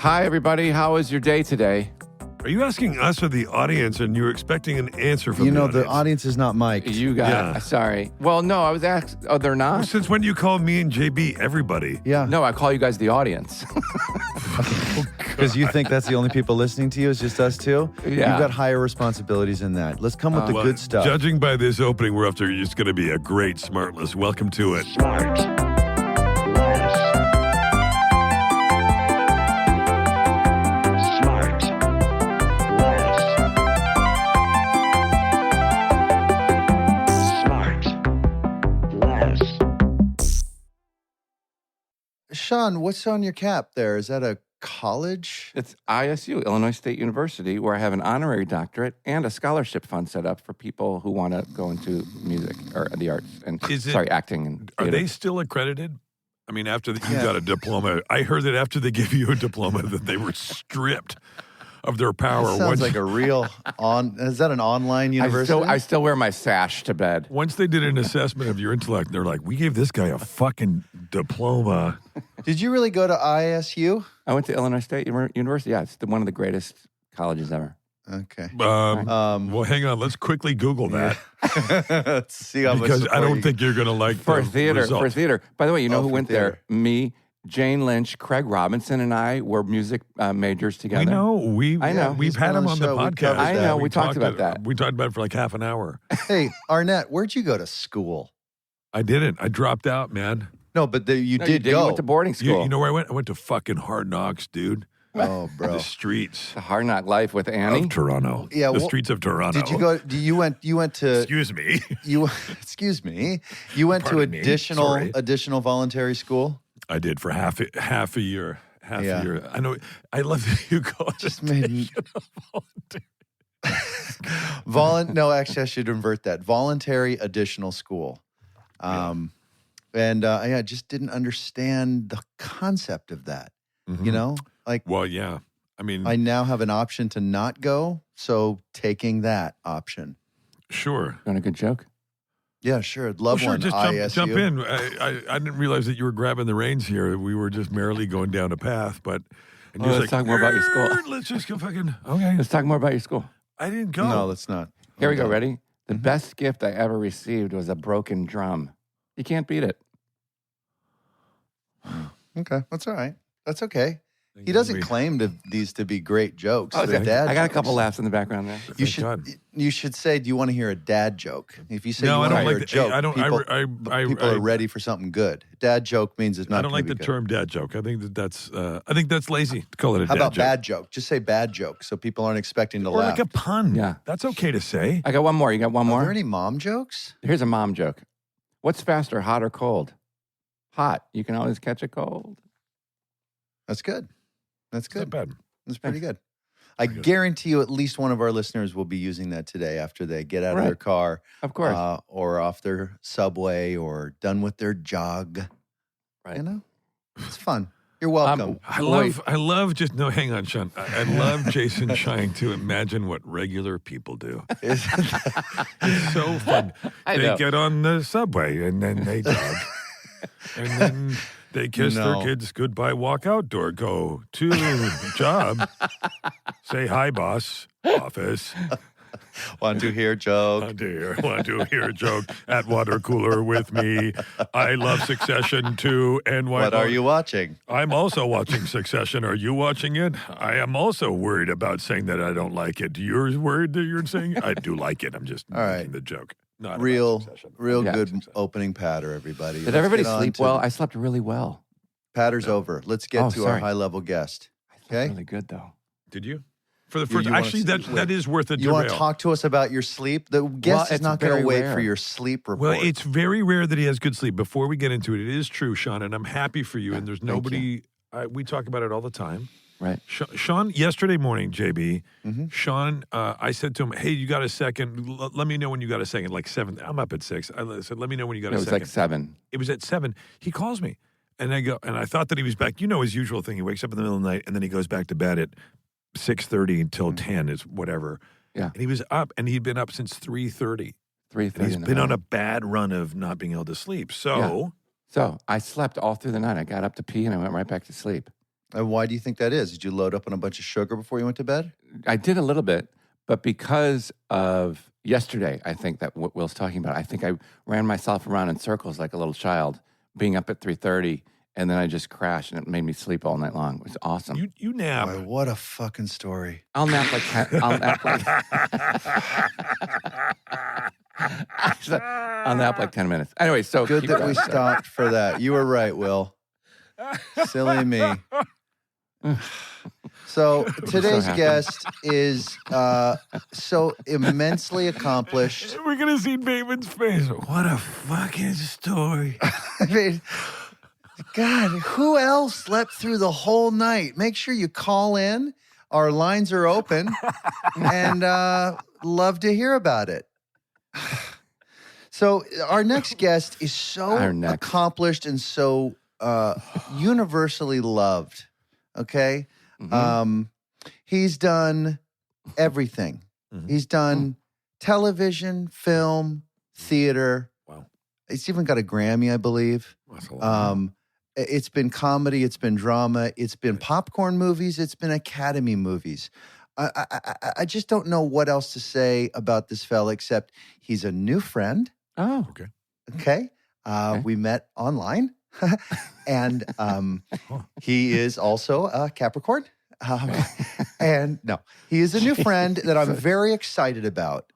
Hi, everybody. How was your day today? Are you asking us or the audience, and you're expecting an answer from the audience is not mic'd. You got sorry. Well, no, I was asked. Oh, they're not? Well, since when do you call me and JB everybody? Yeah. No, I call you guys the audience. Because you think that's the only people listening to you is just us two? Yeah. You've got higher responsibilities than that. Let's come with the good stuff. Judging by this opening, we're up to it's going to be a great SmartLess. Welcome to it. Sean, what's on your cap there? Is that a college? It's ISU, Illinois State University, where I have an honorary doctorate and a scholarship fund set up for people who want to go into music or the arts and acting and Are theater. they still accredited? I mean, after you got a diploma, I heard that after they give you a diploma that they were stripped of their power. That sounds like a real is that an online university? I still wear my sash to bed. Once they did an assessment of your intellect, they're like, we gave this guy a fucking diploma. Did you really go to ISU? I went to Illinois State University. Yeah, it's one of the greatest colleges ever. Okay. Well, hang on. Let's quickly Google that. Let's see how much. Because I don't think you're going to like for theater. results. For theater. By the way, you know who went theater. there? Me, Jane Lynch, Craig Robinson, and I were music majors together. I know. he's We've had been him on on the the show. We podcast. covered I know. We talked about that. We talked about it for like half an hour. Hey, Arnett, where'd you go to school? I didn't. I dropped out, man. No, but you No, did you go. You went to boarding school. You know where I went? I went to fucking Hard Knocks, dude. Oh, bro. The streets The Hard Knock Life with Annie. of Toronto. Yeah, the streets of Toronto. Did you go? You went to? Excuse me. Excuse me. You went Pardon to me. Sorry. additional voluntary school. I did for half a year. Half Yeah. a year. I know. I love that you call it Just made me- voluntary. No, actually, I should invert that. Voluntary additional school. And I just didn't understand the concept of that. Mhm. You know, like Well, yeah. I mean, I now have an option to not go, so taking that option. sure. Doing a good joke. Yeah, sure. I'd love Well, sure, one. just ISU. jump in. I didn't realize that you were grabbing the reins here. We were just merrily going down a path, but and you're let's like, talk more about your school. "Nerd, Let's just go fucking okay. Let's talk more about your school. I didn't go. No, let's not. Here we go. Hold on. Ready? The best gift I ever received was a broken drum. You can't beat it. Okay, that's all right. That's okay. He doesn't claim these to be great jokes. Oh, They're I dad got a jokes. couple laughs in the background there. You should say, do you want to hear a dad joke? If you say No, you I want to don't hear like a the- joke, I don't- I- people are ready for something good. Dad joke means it's not I don't gonna like be the good. term dad joke. I think that's lazy to call it a How dad about joke. bad joke? Just say bad joke so people aren't expecting to Or laugh. like a pun. Yeah. That's okay to say. I got one more. You got one Are more? there any mom jokes? Here's a mom joke. What's faster, hot or cold? Hot. You can always catch a cold. That's good. That's It's not good. bad. That's pretty good. I guarantee you at least one of our listeners will be using that today after they get out of their Right. car Of course. or off their subway or done with their jog. Right. You know? It's fun. You're welcome. I love just no. Hang on, Sean. I love Jason trying to imagine what regular people do. It's so fun. I They know. get on the subway and then they jog, and then they kiss their No. kids goodbye, walk outdoor, go to job, say hi, boss, office. Want to hear a joke? Want to hear a joke at water cooler with me. I love Succession too. And What are you watching? I'm also watching Succession. Are you watching it? I am also worried about saying that I don't like it. You're worried that you're saying I do like it. I'm just All right. making the joke. Not about Real Succession. Yeah. good Succession. opening patter, everybody. Did Let's everybody get on sleep to well? the- I slept really well. Patter's over. Let's get Oh, to our sorry. high-level guest. I slept Okay? really good, though. Did you? For the first, you wanna actually, sleep? that is worth a You want derail. to talk to us about your sleep? The guest is it's not going very to wait rare. for your sleep report. Well, it's very rare that he has good sleep. Before we get into it, it is true, Sean, and I'm happy for you. And there's nobody. We talk about it all the time. Right. Sean, yesterday morning, JB, Mm-hmm. Sean, I said to him, "Hey, you got a second? Let me know when you got a second." Like 7. I'm up at 6. I said, "Let me know when you got It a was second." like 7. It was at 7. He calls me, and I go, and I thought that he was back. You know his usual thing. He wakes up in the middle of the night, and then he goes back to bed at 6:30 until 10 is whatever. Yeah. And he was up, and he'd been up since 3:30. 3:30. He's been on a bad run of not being able to sleep. So So I slept all through the night. I got up to pee and I went right back to sleep. And why do you think that is? Did you load up on a bunch of sugar before you went to bed? I did a little bit, but because of yesterday, I think that what Will's talking about, I think I ran myself around in circles like a little child, being up at 3:30, and then I just crashed, and it made me sleep all night long. It was awesome. You nap. Boy, what a fucking story. I'll nap like I'll nap like I'll nap like 10 minutes. Anyway, so Good keep that going. we stopped for that. You were right, Will. Silly me. So today's happy. guest is so immensely accomplished. We're going to see Bateman's face. What a fucking story. I mean, God, who else slept through the whole night? Make sure you call in. Our lines are open, and love to hear about it. So our next guest is so accomplished and so universally loved. Okay, he's done everything. He's done television, film, theater. Wow. He's even got a Grammy, I believe. That's a lot. It's been comedy, it's been drama, it's been popcorn movies, it's been Academy movies. I just don't know what else to say about this fella except he's a new friend. Oh, Okay. Okay. We met online. And he is also a Capricorn. And no, he is a new friend that I'm very excited about.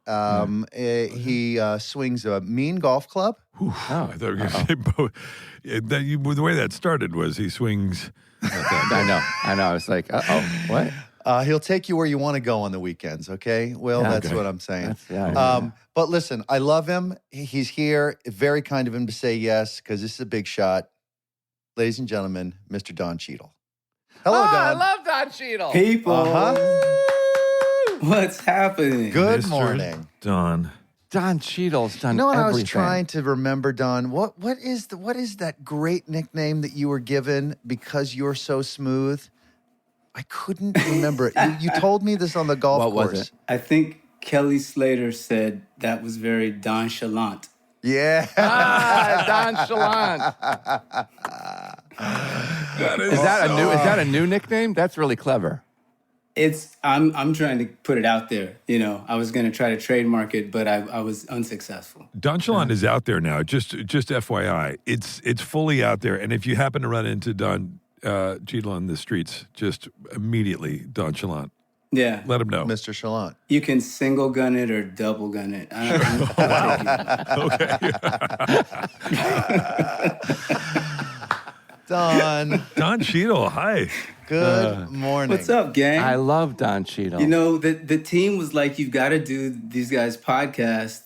He swings a mean golf club. Whew. I thought you were going to say both. The way that started was he swings. I know. I was like, what? He'll take you where you want to go on the weekends, okay? Well, that's what I'm saying. But listen, I love him. He's here. Very kind of him to say yes, because this is a big shot. Ladies and gentlemen, Mr. Don Cheadle. Hello, Don. I love Don Cheadle. People, what's happening? Good Mr. morning. Don Cheadle's done You know what everything. I was trying to remember, Don? What is that great nickname that you were given because you're so smooth? I couldn't remember it. You told me this on the golf What course. was it? I think Kelly Slater said that was very Donchalant. Yeah. Donchalant. Is that a new nickname? That's really clever. I'm trying to put it out there. You know, I was going to try to trademark it, but I was unsuccessful. Donchalant is out there now. Just FYI, it's fully out there. And if you happen to run into Don Cheadle on the streets, just immediately Donchalant. Yeah. Let him know. Mr. Chalant. You can single gun it or double gun it. Don Cheadle, hi. Good morning. What's up, gang? I love Don Cheadle. You know, the team was like, you've got to do these guys' podcast.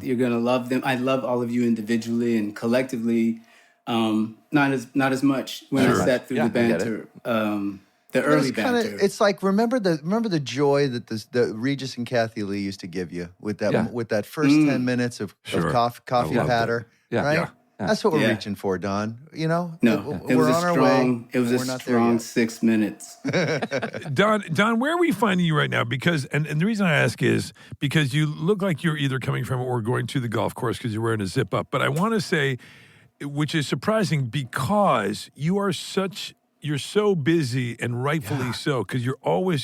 You're going to love them. I love all of you individually and collectively. Not as much when I sat through the banter. The early banter. It's like remember the joy that the Regis and Kathy Lee used to give you with that first 10 minutes of coffee patter, right? Yeah. That's what we're reaching for, Don. You know, no, it we're was on a our strong. way. It was a strong 6 minutes. Don, where are we finding you right now? Because and the reason I ask is because you look like you're either coming from or going to the golf course because you're wearing a zip up. But I want to say, which is surprising because you're so busy and rightfully so, because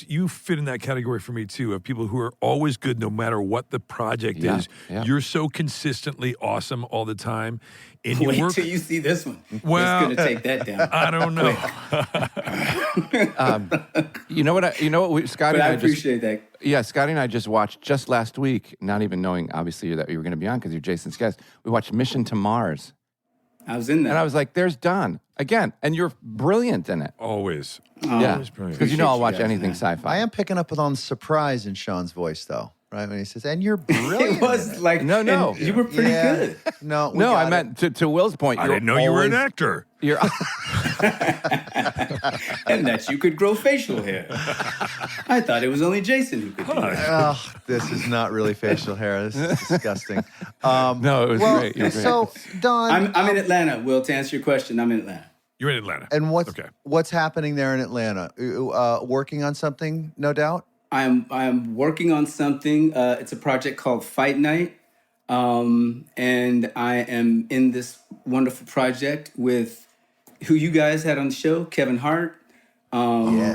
you fit in that category for me too, of people who are always good no matter what the project is. Yeah. You're so consistently awesome all the time. And Wait till you see this one. Well, it's going to take that down. I don't know. Scotty But I and appreciate that. Yeah, Scotty and I just watched just last week, not even knowing obviously that you were going to be on because you're Jason's guest. We watched Mission to Mars. I was in there. And I was like, there's Don again. And you're brilliant in it. Always. Because I'll watch anything sci-fi. I am picking up on surprise in Sean's voice, though, right? When he says, and you're brilliant. It was like, no. You were pretty good. No, I meant to Will's point. I didn't know you were an actor. You're And that you could grow facial hair. I thought it was only Jason who could do that. Oh, this is not really facial hair. This is disgusting. No, it was great. You're great. So, Don. I'm in Atlanta, Will, to answer your question. I'm in Atlanta. You're in Atlanta. And what's happening there in Atlanta? Working on something, no doubt? I'm working on something. It's a project called Fight Night. And I am in this wonderful project with who you guys had on the show, Kevin Hart,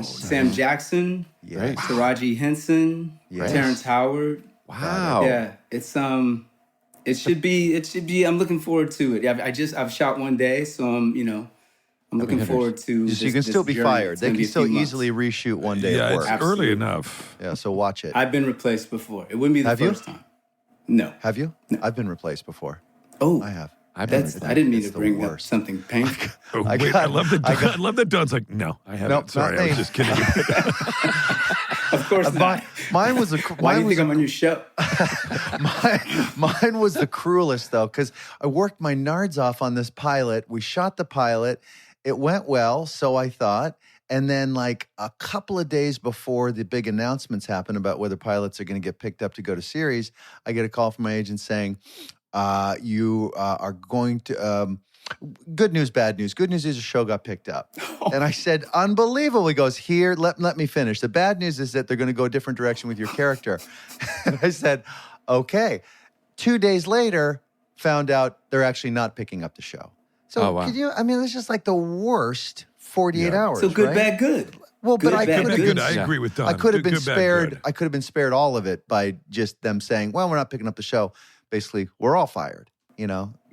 Sam Jackson, Yes. Taraji Henson, Yes. Terrence Howard. Wow. Yeah, it's it should be. I'm looking forward to it. I've shot one day, so I'm looking forward to. So you can still be fired. They can still easily reshoot one day at work. It's early enough. Yeah, so watch it. I've been replaced before. It wouldn't be the first time. No. Have you? No. I've been replaced before. Oh, I have. I didn't mean to bring up something painful. I love that Don's like, no, I haven't. Nope, Sorry, I was just kidding. Of course not. Mine was Why do you think I'm on your show? Mine was the cruelest, though, because I worked my nards off on this pilot. We shot the pilot. It went well, so I thought. And then, like, a couple of days before the big announcements happen about whether pilots are going to get picked up to go to series, I get a call from my agent saying, you are going to... good news, bad news. Good news is the show got picked up. And I said, unbelievable. He goes, here, let me finish. The bad news is that they're going to go a different direction with your character. And I said, okay. 2 days later, found out they're actually not picking up the show. So wow. It's just like the worst 48 hours. So good, right? bad, good. Well, Good, but I bad, could have good. been. I agree with Don. I could have been Good, bad, spared. good. I could have been spared all of it by just them saying, "Well, we're not picking up the show." Basically, we're all fired.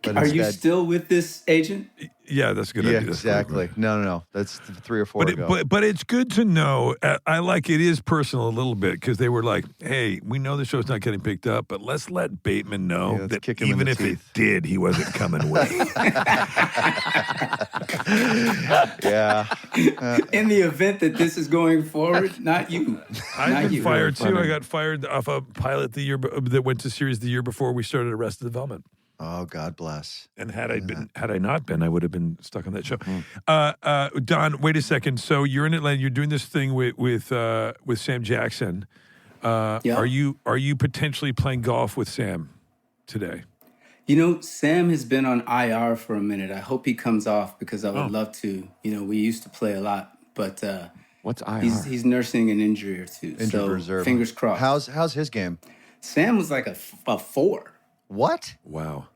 But Are you instead, still with this agent? Yeah, that's a good yeah, idea. exactly. No. That's 3 or 4 ago. But it's good to know. I like it is personal a little bit because they were like, "Hey, we know the show's not getting picked up, but let's let Bateman know let's that kick him in even the if it teeth." did, he wasn't coming with." Yeah. In the event that this is going forward, not you. I've been fired too. Funny. I got fired off a pilot that went to series the year before we started Arrested Development. Oh, God bless. And had I not been, I would have been stuck on that show. Don, wait a second. So you're in Atlanta. You're doing this thing with Sam Jackson. Yeah. Are you potentially playing golf with Sam today? Sam has been on IR for a minute. I hope he comes off because I would love to. We used to play a lot, but What's IR? he's nursing an injury or two. Injured so reserve. fingers crossed. How's his game? Sam was like a 4. What? Wow.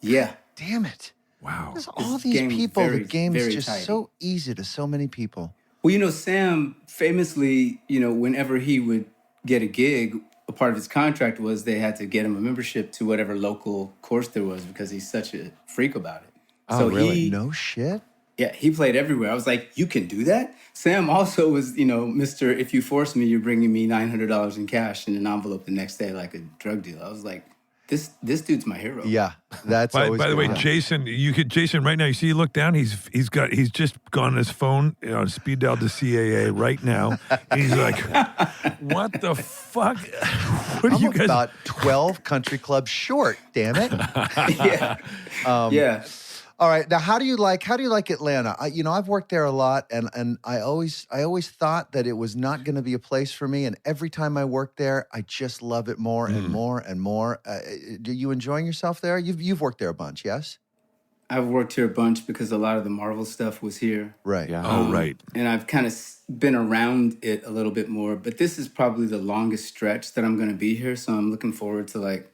Yeah. Damn it. Wow. There's all His these game people. very, the game very is just tidy. so easy to so many people. Well, Sam famously, whenever he would get a gig, a part of his contract was they had to get him a membership to whatever local course there was because he's such a freak about it. Oh, really? No shit. Yeah, he played everywhere. I was like, you can do that? Sam also was, Mr. If you force me, you're bringing me $900 in cash in an envilope the next day like a drug deal. I was like, this dude's my hero. Yeah, that's By always the way, good. Jason, right now, you see, you look down. He's just gone on his phone, speed dial to CAA right now. And he's like, "What the fuck? What are I'm you guys?" about 12 country clubs short. Damn it. Yeah. Yeah. All right. Now, how do you like Atlanta? I've worked there a lot, and I always thought that it was not going to be a place for me. And every time I work there, I just love it more and more and more. Are you enjoying yourself there? You've worked there a bunch, yes? I've worked here a bunch because a lot of the Marvel stuff was here. Right. Yeah. Oh, right. And I've kind of been around it a little bit more. But this is probably the longest stretch that I'm going to be here. So I'm looking forward to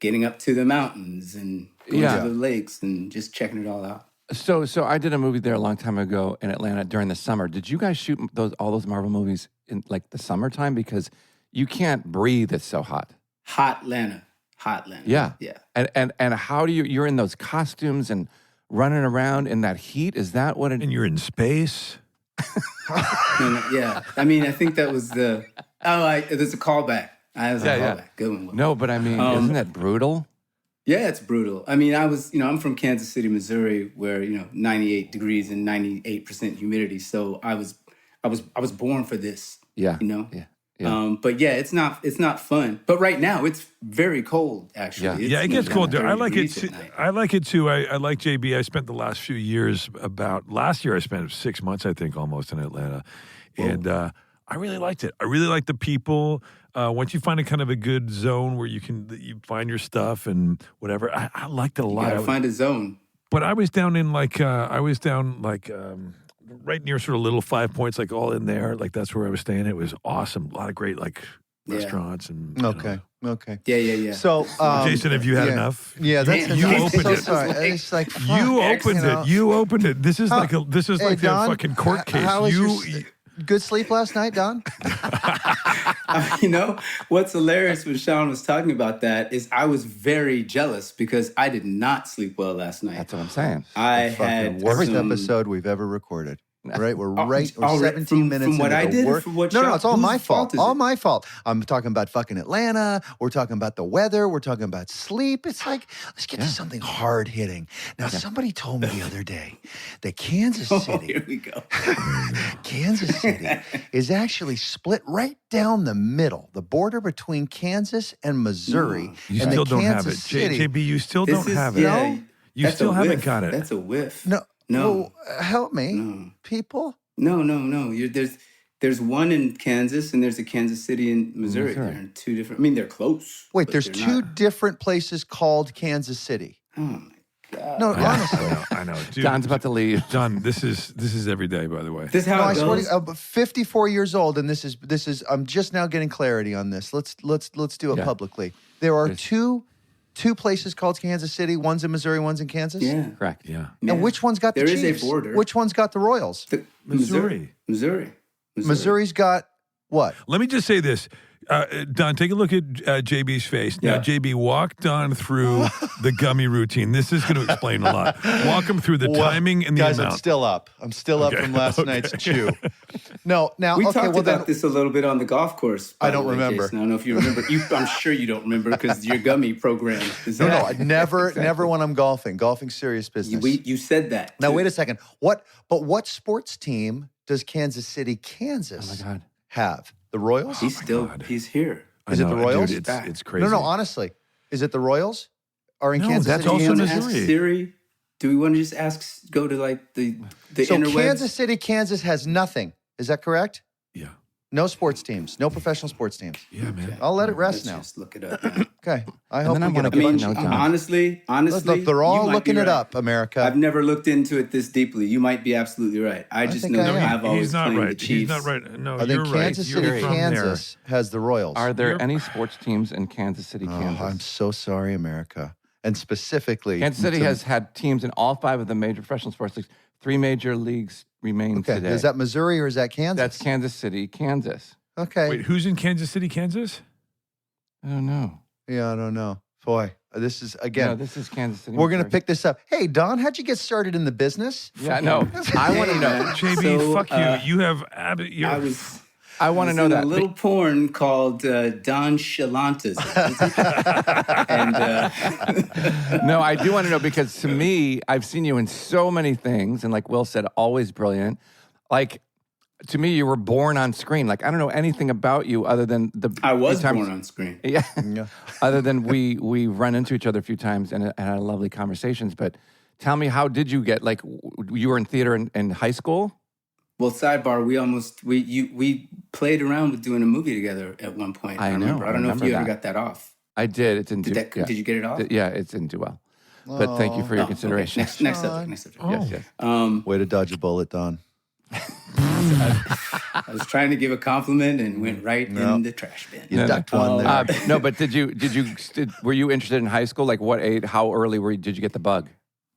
getting up to the mountains and going to the lakes and just checking it all out. So I did a movie there a long time ago in Atlanta during the summer. Did you guys shoot all those Marvel movies in the summertime? Because you can't breathe. It's so hot. Hot Atlanta. Yeah. Yeah. And how do you're in those costumes and running around in that heat? Is that what it? And you're in space. Yeah. I mean, I think that was there's a callback. There's a callback. Good one. Will. No, but I mean, isn't that brutal? Yeah, it's brutal. I mean, I'm from Kansas City, Missouri, where 98 degrees and 98% humidity. So I was born for this. Yeah. Yeah. But yeah, it's not fun. But right now it's very cold. Actually, Yeah, it gets cold there. I like it. 30 degrees at night. I like it too. I like JB. I spent the last few years last year I spent 6 months, I think, almost in Atlanta, and I really liked it. I really liked the people. Once you find a kind of a good zone where you find your stuff and whatever, I liked it a lot. You gotta find a zone. But I was down in right near sort of Little 5 Points, all in there. That's where I was staying. It was awesome. A lot of great restaurants and Okay. Yeah. So, Jason, have you had enough? Yeah, that's Damn, you I'm opened so it. sorry. It's like fuck, You opened it. You opened it. This is like a Hey, fucking court case. How is good sleep last night, Don? You know, what's hilarious when Sean was talking about that is I was very jealous because I did not sleep well last night. That's what I'm saying. I The fucking had worst some- episode we've ever recorded. Right, we're Already 17 minutes from what into I the did. work. From what No, Sean, it's all whose my fault. is All it? my fault. I'm talking about fucking Atlanta. We're talking about the weather. We're talking about sleep. It's like, let's get to something hard hitting. Now, somebody told me the other day that Kansas Oh, City, here we go. Kansas City is actually split right down the middle, the border between Kansas and Missouri. You and still the don't have it. Kansas City, JB, you still This don't is- have it. yeah, You that's still a haven't whiff. got it. That's a whiff. No, No. well, help me, No. people. No. There's one in Kansas and there's a Kansas City in Missouri. Missouri. They're in two different. I mean, they're close. Wait, but there's they're two not- different places called Kansas City. Oh my God. No, Yeah, honestly. I know. Dude, Don's about to leave. Don, this is every day, by the way. This is how No, I it swear goes. to, 54 years old, and this is. I'm just now getting clarity on this. Let's do it Yeah. publicly. There are There's- two places called Kansas City. One's in Missouri, one's in Kansas. Yeah. Correct. Yeah. And which one's got the There is a Chiefs? border. Which one's got the Royals? Missouri. Missouri's got what? Let me just say this. Don, take a look at JB's face. Now, Yeah. JB, walk Don through the gummy routine. This is going to explain a lot. Walk him through the timing and the Guys, amount. I'm still up. I'm still up Okay. from last night's chew. No, now We okay. talked Well, about then this a little bit on the golf course. by I don't the way, remember. Jason. I don't know if you remember. I'm sure you don't remember because your gummy program is no, that. never when I'm golfing. Golfing's serious business. You said that. Now too. wait a second. What sports team does Kansas City, Kansas Oh my God. have? The Royals? He's here. Is it the Royals? Dude, it's crazy. No, honestly. Is it the Royals? Or in No, Kansas that's City, also Kansas? Missouri. Ask Siri. Do we want to just go to like the So interwebs? Kansas City, Kansas has nothing. Is that correct? Yeah. No sports teams. No professional sports teams. Yeah, man. I'll let it Let's rest now. just look it up. Man. Okay. I And hope then I we get wanna a get bunch. to know Don. honestly, Look, they're all you might looking be it right. up, America. I've never looked into it this deeply. You might be absolutely right. I just think know I that am. I've always He's not claimed the right. Chiefs. He's not right. No, I think you're Kansas right. City, You're from Kansas has the Royals. Are there any sports teams in Kansas City, Oh, Kansas? I'm so sorry, America. And specifically, Kansas City has had teams in all 5 of the major professional sports leagues. 3 major leagues remain Okay, today. is that Missouri or is that Kansas? That's Kansas City, Kansas. Okay. Wait, who's in Kansas City, Kansas? I don't know. Yeah, I don't know. Boy, this is No, again. this is Kansas City. We're gonna Missouri. pick this up. Hey, Don, how'd you get started in the business? Yeah, no. I want to know. JB, So, fuck you. You have I want to know that. a little porn called Donchalant. And No, I do want to know because to me, I've seen you in so many things, and like Will said, always brilliant. Like to me, you were born on screen. Like I don't know anything about you other than the. I was few times- born on screen. Yeah. Yeah. Other than we run into each other a few times and had lovely conversations. But tell me, how did you get like you were in theater in high school? Well, sidebar, we played around with doing a movie together at one point. I know, remember. I don't know if remember you ever that. got that off. I did. It didn't do. Did you get it off? Yeah, it didn't do well. But thank you for your Oh, okay. consideration. Next subject. Next subject. Yes, yes. Way to dodge a bullet, Don. I was trying to give a compliment and went right in the trash bin. You ducked one there. No, but were you interested in high school? Like what age? How early did you get the bug?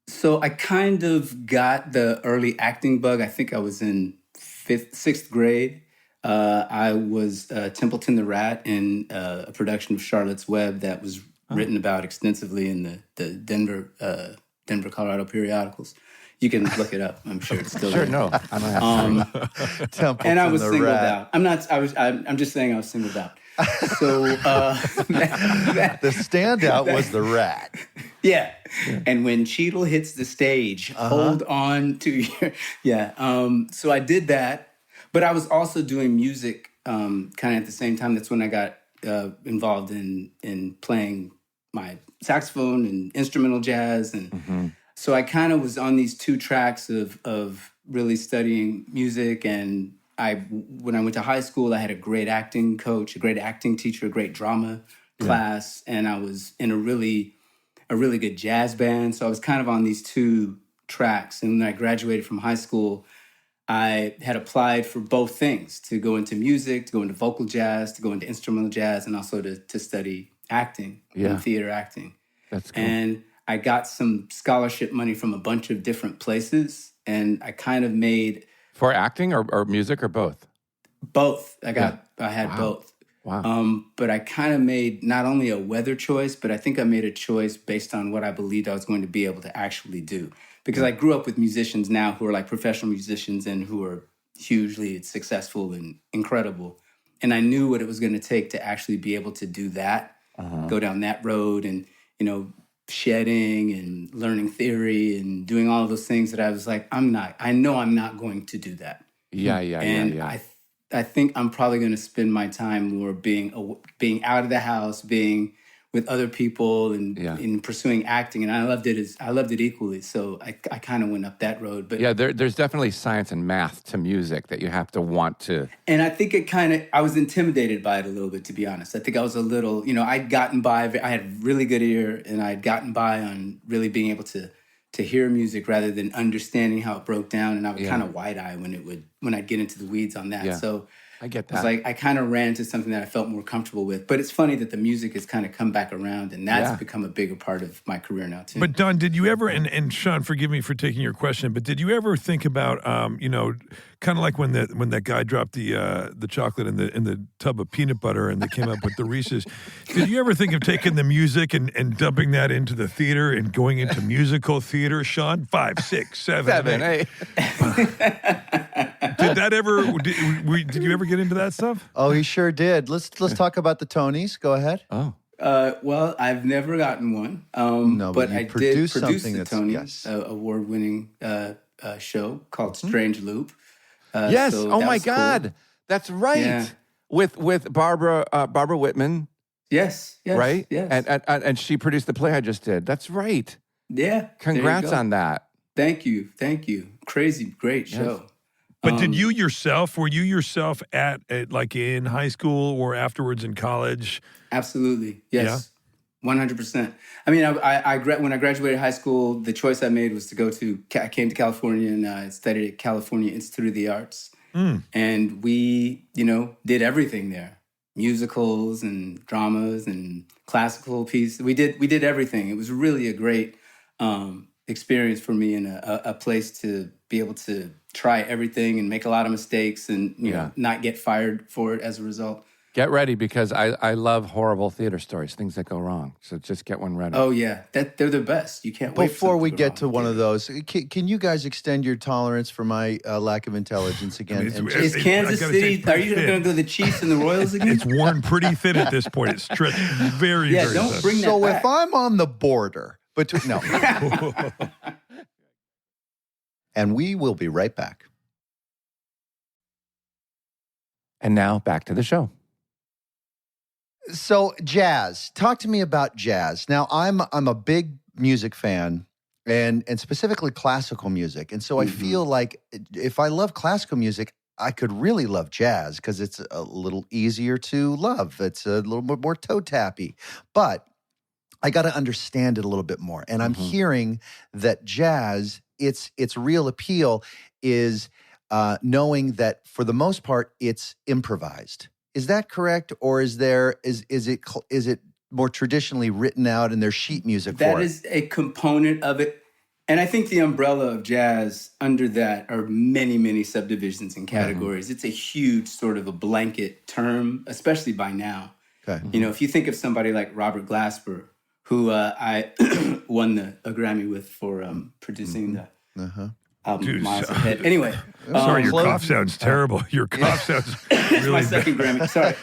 So I kind of got the early acting bug. I think I was in sixth grade. I was Templeton the Rat in a production of Charlotte's Web that was written about extensively in the Denver, Colorado periodicals. You can look it up. I'm sure it's still Sure, there. no. I don't have time. And I was the singled Rat. out. I'm just saying I was singled out. So The standout was the rat. yeah. And when Cheadle hits the stage, hold on to your so I did that, but I was also doing music kind of at the same time. That's when I got involved in playing my saxophone and instrumental jazz, and so I kind of was on these 2 tracks of really studying music. And when I went to high school, I had a great acting coach, a great acting teacher, a great drama class, and I was in a really good jazz band. So I was kind of on these 2 tracks. And when I graduated from high school, I had applied for both things, to go into music, to go into vocal jazz, to go into instrumental jazz, and also to study acting and theater acting. That's cool. And I got some scholarship money from a bunch of different places, and I kind of made... For acting or music or both? Both. I had both. Wow. But I kind of made not only a weather choice, but I think I made a choice based on what I believed I was going to be able to actually do. Because I grew up with musicians now who are like professional musicians and who are hugely successful and incredible. And I knew what it was going to take to actually be able to do that, go down that road and, shedding and learning theory and doing all of those things that I was like, I know I'm not going to do that. Yeah. I think I'm probably going to spend my time more being out of the house, being with other people, and in pursuing acting. And I loved it equally. So I kind of went up that road. But there's definitely science and math to music that you have to want to. And I think I was intimidated by it a little bit, to be honest. I think I was a little, I'd gotten by. I had a really good ear, and I'd gotten by on really being able to hear music rather than understanding how it broke down. And I would kind of wide-eye when I'd get into the weeds on that. Yeah. So I get that. It's like I kind of ran to something that I felt more comfortable with. But it's funny that the music has kind of come back around, and that's become a bigger part of my career now, too. But Don, did you ever, and Sean, forgive me for taking your question, but did you ever think about, kind of like when that guy dropped the chocolate in the tub of peanut butter and they came up with the Reese's, did you ever think of taking the music and dumping that into the theater and going into musical theater, Sean? 5, 6, 7, 8. Did that ever, did you ever get into that stuff? Oh, he sure did. Let's talk about the Tonys. Go ahead. Oh. Well, I've never gotten one. No, but you I produced did produce something the Tony award-winning show called Strange Loop. Yes. So oh that my was cool. God. That's right. Yeah. With Barbara Whitman. Yes. Right. Yes. And she produced the play I just did. That's right. Yeah. Congrats on that. Thank you. Crazy, great show. But were you yourself at like in high school or afterwards in college? Absolutely. Yes. 100%. I mean, when I graduated high school, the choice I made was I came to California and I studied at California Institute of the Arts. And we, did everything there. Musicals and dramas and classical pieces. We did everything. It was really a great experience for me and a place to be able to try everything and make a lot of mistakes and not get fired for it as a result. Get ready, because I love horrible theater stories, things that go wrong. So just get one ready. Oh yeah, they're the best. You can't wait. Before we get to one of those, can you guys extend your tolerance for my lack of intelligence again? Is Kansas City? Are you going to go to the Chiefs and the Royals again? It's worn pretty thin at this point. It's stretched very, very don't thin. bring that So back. if I'm on the border between no, and we will be right back. And now back to the show. So jazz, talk to me about jazz. Now I'm a big music fan and specifically classical music. And so I feel like if I love classical music, I could really love jazz because it's a little easier to love. It's a little bit more toe tappy, but I got to understand it a little bit more. And I'm hearing that jazz, its real appeal is knowing that for the most part, it's improvised. Is that correct, or is it more traditionally written out and there's sheet music for it? That is a component of it. And I think the umbrella of jazz under that are many, many subdivisions and categories. It's a huge sort of a blanket term, especially by now. Okay. If you think of somebody like Robert Glasper, who I won a Grammy with for producing the album Miles Ahead. Anyway. Sorry, your cough sounds terrible. Your cough sounds really my second Grammy. Sorry.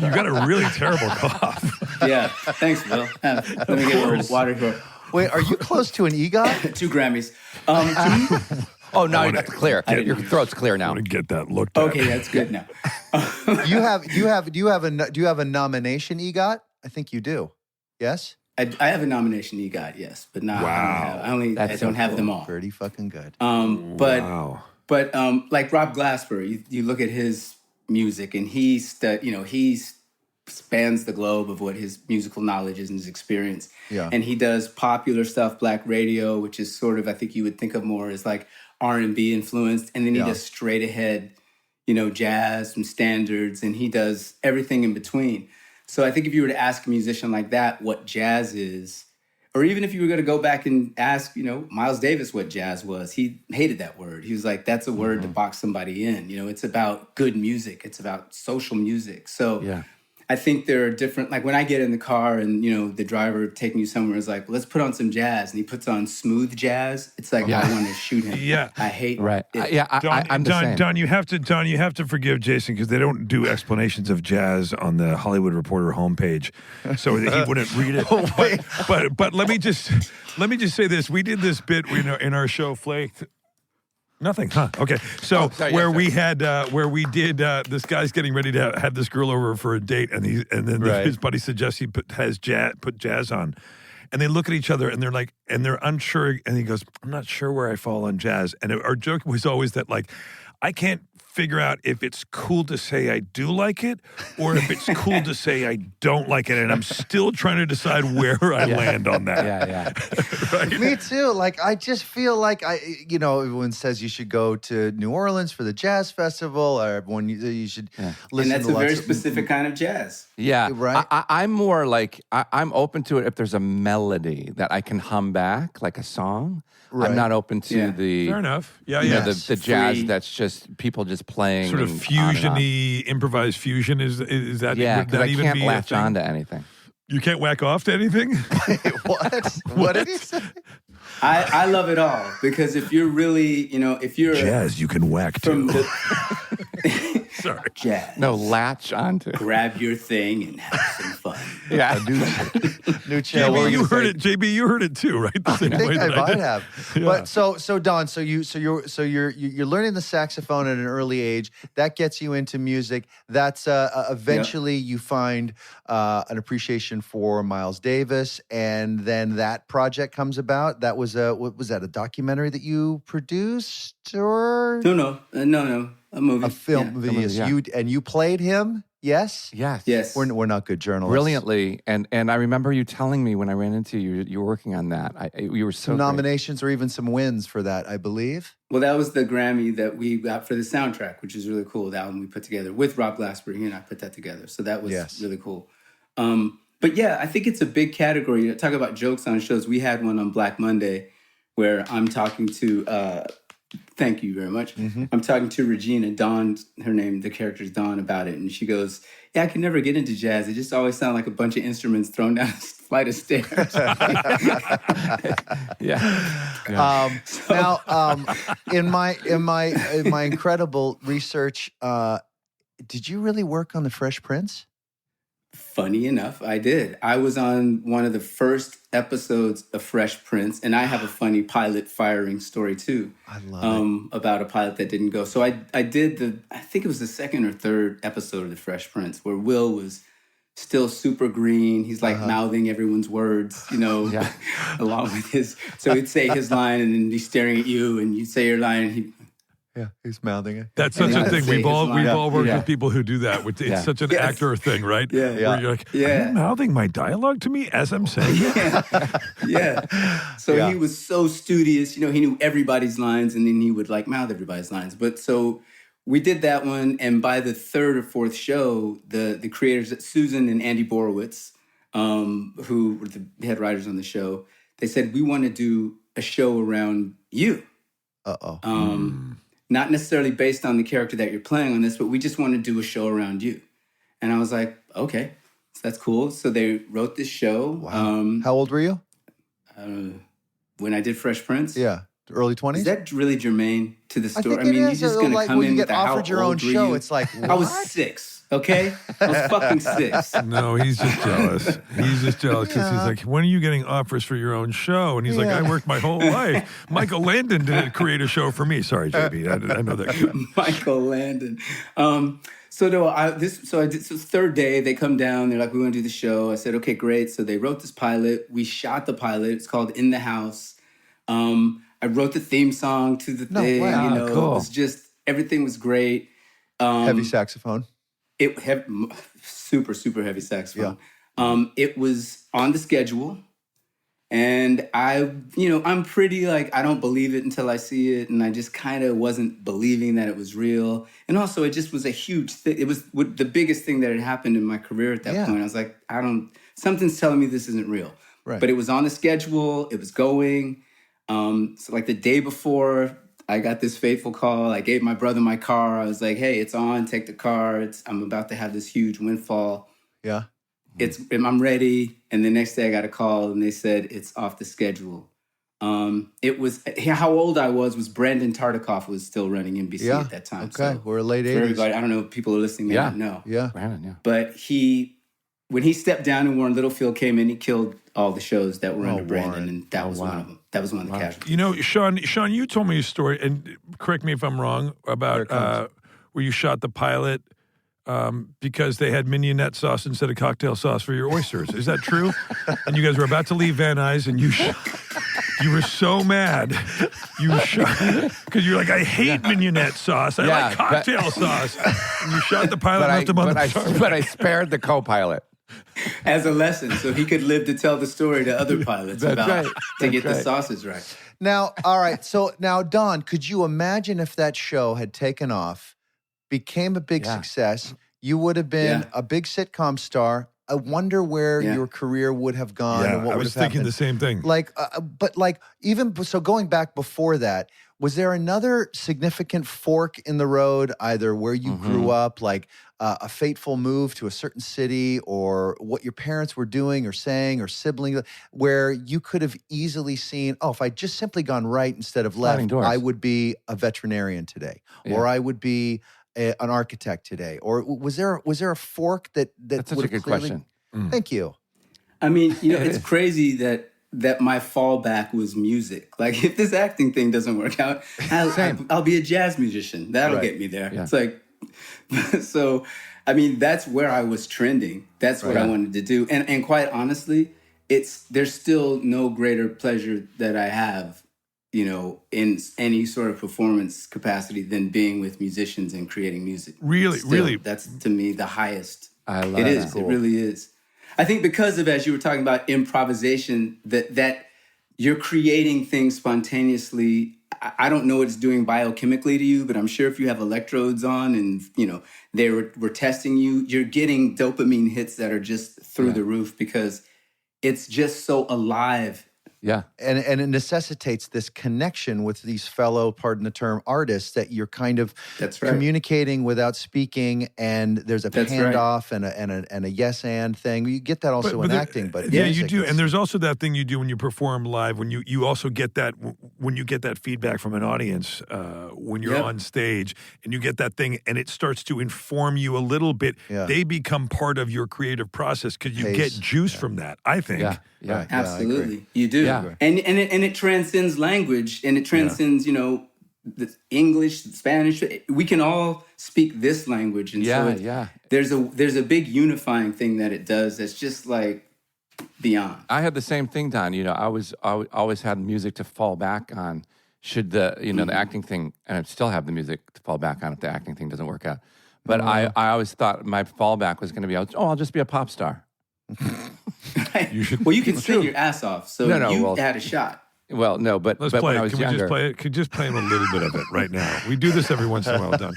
You got a really terrible cough. Yeah. Thanks, Bill. Let me get a little water here. Wait, are you close to an EGOT? 2 Grammys. Oh, now you're clear. Your throat's clear now. I want to get that looked at. Okay, that's good now. Do you have a nomination EGOT? I think you do. Yes? I have a nomination EGOT, yes, but not. Wow. I don't have them all. Pretty fucking good. But like Rob Glasper, you look at his music, and he spans the globe of what his musical knowledge is and his experience. Yeah. And he does popular stuff, black radio, which is sort of, I think you would think of more as like R&B influenced, and then he does straight ahead, jazz, some standards, and he does everything in between. So I think if you were to ask a musician like that what jazz is, Or even if you were going to go back and ask, Miles Davis what jazz was, he hated that word. He was like, that's a word to box somebody in. It's about good music. It's about social music. So Yeah. I think there are different, like when I get in the car and, the driver taking you somewhere is like, let's put on some jazz. And he puts on smooth jazz. It's like, I want to shoot him. Yeah. I hate Right. it. I'm the same. Don, you have to forgive Jason because they don't do explanations of jazz on the Hollywood Reporter homepage, so that he wouldn't read it. But let me just say this: we did this bit in our show Flaked. Nothing, huh? Okay, so where we did this guy's getting ready to have this girl over for a date, and his buddy suggests he put jazz on, and they look at each other and they're unsure, and he goes, "I'm not sure where I fall on jazz." And our joke was always that I can't figure out if it's cool to say I do like it or if it's cool to say I don't like it, and I'm still trying to decide where I land on that. Yeah. Right? Me too. Like, I just feel like everyone says you should go to New Orleans for the jazz festival, or everyone you should listen. And that's to a very specific kind of jazz. Yeah. Right. I'm more like, I'm open to it if there's a melody that I can hum back, like a song. Right. I'm not open to the... Fair enough. Yeah, You yeah. know, the jazz that's just people just playing. Sort of and on and on. fusion-y, improvised fusion, is that? Yeah, would because that I even can't be a latch thing? on to anything. You can't whack off to anything? What? What did he say? I love it all because if you're really, if you're Jazz, you can whack from to. the Sorry. jazz, No, latch onto. grab your thing and have some fun. Yeah. New channel. JB, you heard it. JB, you heard it too, right? The I same think way I that might did. have. Yeah. But so Don, you're learning the saxophone at an early age. That gets you into music. That's eventually you find an appreciation for Miles Davis, and then that project comes about. That was what was that? A documentary that you produced, or No, a movie, a film? Yeah. Yes, Yeah. you played him. Yes. Yes. We're not good journalists. Brilliantly. And I remember you telling me when I ran into you, you were working on that. You were so Some great. nominations or even some wins for that, I believe. Well, that was the Grammy that we got for the soundtrack, which is really cool. The album we put together with Rob Glassberg, he and I put that together. So that was really cool. But yeah, I think it's a big category. Talk about jokes on shows. We had one on Black Monday where I'm talking to, thank you very much. Mm-hmm. I'm talking to Regina, Dawn, her name, the character's Dawn, about it. And she goes, yeah, I can never get into jazz. It just always sounds like a bunch of instruments thrown down a flight of stairs. Yeah. Now, in my incredible research, did you really work on the Fresh Prince? Funny enough, I did. I was on one of the first episodes of Fresh Prince, and I have a funny pilot firing story too. I love it. About a pilot that didn't go. So I did I think it was the second or third episode of the Fresh Prince where Will was still super green. He's like mouthing everyone's words, along with his. So he'd say his line, and then he's staring at you, and you'd say your line, and he. Yeah, he's mouthing it. That's such a thing. We've all worked with people who do that. It's such an actor thing, right? Yeah. Where you're like, are you mouthing my dialogue to me as I'm saying it? Yeah. So he was so studious. He knew everybody's lines, and then he would like mouth everybody's lines. But so we did that one, and by the third or fourth show, the creators, Susan and Andy Borowitz, who were the head writers on the show, they said, we want to do a show around you. Not necessarily based on the character that you're playing on this, but we just want to do a show around you. And I was like, okay, so that's cool. So they wrote this show. Wow. How old were you? When I did Fresh Prince? Yeah, early 20s? Is that really germane to the story? I think you're just going to come when in you with get the how offered your own old were show, you? it's like, what? I was 6, okay? I was fucking 6. No, he's just jealous. He's just jealous because he's like, when are you getting offers for your own show? And he's like, I worked my whole life. Michael Landon didn't create a show for me. Sorry, JB. I know that guy. Michael Landon. So third day, they come down. They're like, we want to do the show. I said, okay, great. So they wrote this pilot. We shot the pilot. It's called In the House. I wrote the theme song to the thing. Wow, cool. It was just, everything was great. Heavy saxophone. Super, super heavy saxophone. Yeah. It was on the schedule. And I'm pretty like, I don't believe it until I see it. And I just kind of wasn't believing that it was real. And also it just was a huge thing. It was the biggest thing that had happened in my career at that point. I was like, something's telling me this isn't real. Right. But it was on the schedule. It was going. So like the day before, I got this fateful call. I gave my brother my car. I was like, hey, it's on. Take the car. I'm about to have this huge windfall. Yeah. I'm ready. And the next day I got a call and they said it's off the schedule. It was how old I was Brandon Tartikoff was still running NBC at that time. Okay, So we're late 80s. for everybody, I don't know if people are listening may not know. Yeah. Brandon, yeah. But when he stepped down and Warren Littlefield came in, he killed all the shows that were under Brandon, Warren. and that was one of them. That was one of the casualties. You know, Sean, you told me a story, and correct me if I'm wrong, about where you shot the pilot because they had mignonette sauce instead of cocktail sauce for your oysters. Is that true? And you guys were about to leave Van Nuys, and you were so mad. You shot because you're like, I hate mignonette sauce. I like cocktail sauce. And you shot the pilot and left him on the tarmac. But I spared the co-pilot. As a lesson, so he could live to tell the story to other pilots to get the sauces right. Now, all right. So now, Don, could you imagine if that show had taken off, became a big success? You would have been a big sitcom star. I wonder where your career would have gone. Yeah, and what I would was have thinking happened. the same thing. But even so, going back before that, was there another significant fork in the road, either where you grew up, like a fateful move to a certain city, or what your parents were doing or saying, or siblings, where you could have easily seen, oh, if I just simply gone right instead of left, I would be a veterinarian today, or I would be an architect today, or was there a fork that That's such a good question. Thank you. I mean, it's crazy that my fallback was music. Like, if this acting thing doesn't work out, I'll be a jazz musician. That'll get me there. Yeah. It's like, so, I mean, that's where I was trending. That's what I wanted to do. And quite honestly, there's still no greater pleasure that I have, in any sort of performance capacity than being with musicians and creating music. Really. That's, to me, the highest. I love it. It is. Cool. It really is. I think because of, as you were talking about improvisation, that you're creating things spontaneously. I don't know what it's doing biochemically to you, but I'm sure if you have electrodes on and, they were testing you, you're getting dopamine hits that are just through the roof because it's just so alive. Yeah. And it necessitates this connection with these fellow, pardon the term, artists that you're kind of communicating without speaking, and there's a handoff and a yes and thing. You get that also in acting, but you do. And there's also that thing you do when you perform live, when you also get that when you get that feedback from an audience when you're on stage, and you get that thing, and it starts to inform you a little bit. Yeah. They become part of your creative process because you get juice from that, I think. Yeah, absolutely. You do. Yeah. And it transcends language, and it transcends, the English, Spanish. We can all speak this language, and there's a big unifying thing that it does that's just like beyond. I had the same thing, Don. I always had music to fall back on should the the acting thing, and I still have the music to fall back on if the acting thing doesn't work out. But I always thought my fallback was going to be, I'll just be a pop star. You can sing your ass off, so you had a shot. Well, no, but let's play when it. I was younger, just play it? Could just play him a little bit of it right now. We do this every once in a while, Don.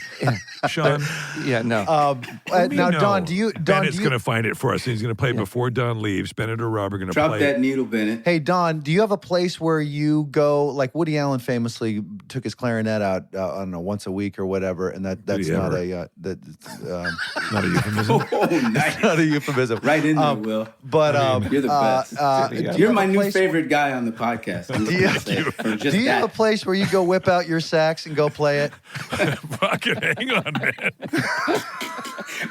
Sean. Now, Don, Bennett's going to find it for us. He's going to play it before Don leaves. Bennett or Rob are going to play. Drop that needle, Bennett. Hey, Don, do you have a place where you go? Like Woody Allen famously took his clarinet out, I don't know, once a week or whatever, and that's not not a euphemism. Oh, nice. Not a euphemism. Right in there, Will. But you're the best. You're my new favorite guy on the podcast. Do you have a place where you go whip out your sax and go play it? Fucking hang on, man.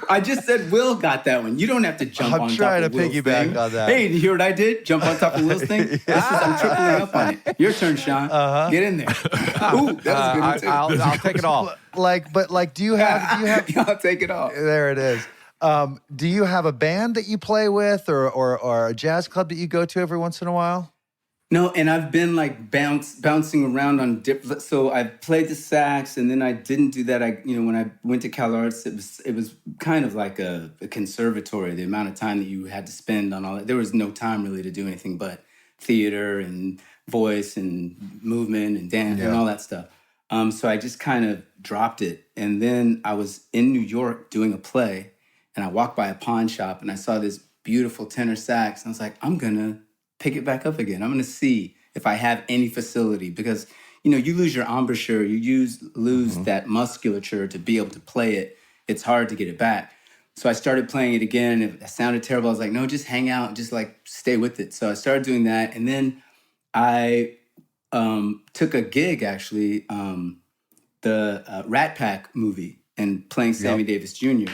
I just said Will got that one. You don't have to jump on top of Will's thing. I'm trying to piggyback on that. Hey, you hear what I did? Jump on top of Will's thing? I'm tripling up on it. Your turn, Sean. Get in there. Ooh, that was a good one, too. I'll take it all. Do you have... I'll take it all. There it is. Do you have a band that you play with or a jazz club that you go to every once in a while? No, and I've been like bouncing around on different. So I played the sax, and then I didn't do that. When I went to Cal Arts, it was kind of like a conservatory. The amount of time that you had to spend on all that, there was no time really to do anything but theater and voice and movement and dance and all that stuff. So I just kind of dropped it, and then I was in New York doing a play, and I walked by a pawn shop, and I saw this beautiful tenor sax, and I was like, I'm gonna pick it back up again. I'm going to see if I have any facility because, you know, you lose your embouchure, you lose that musculature to be able to play it. It's hard to get it back. So I started playing it again. It sounded terrible. I was like, no, just hang out and just like stay with it. So I started doing that. And then I took a gig, actually, the Rat Pack movie and playing Sammy Davis Jr.,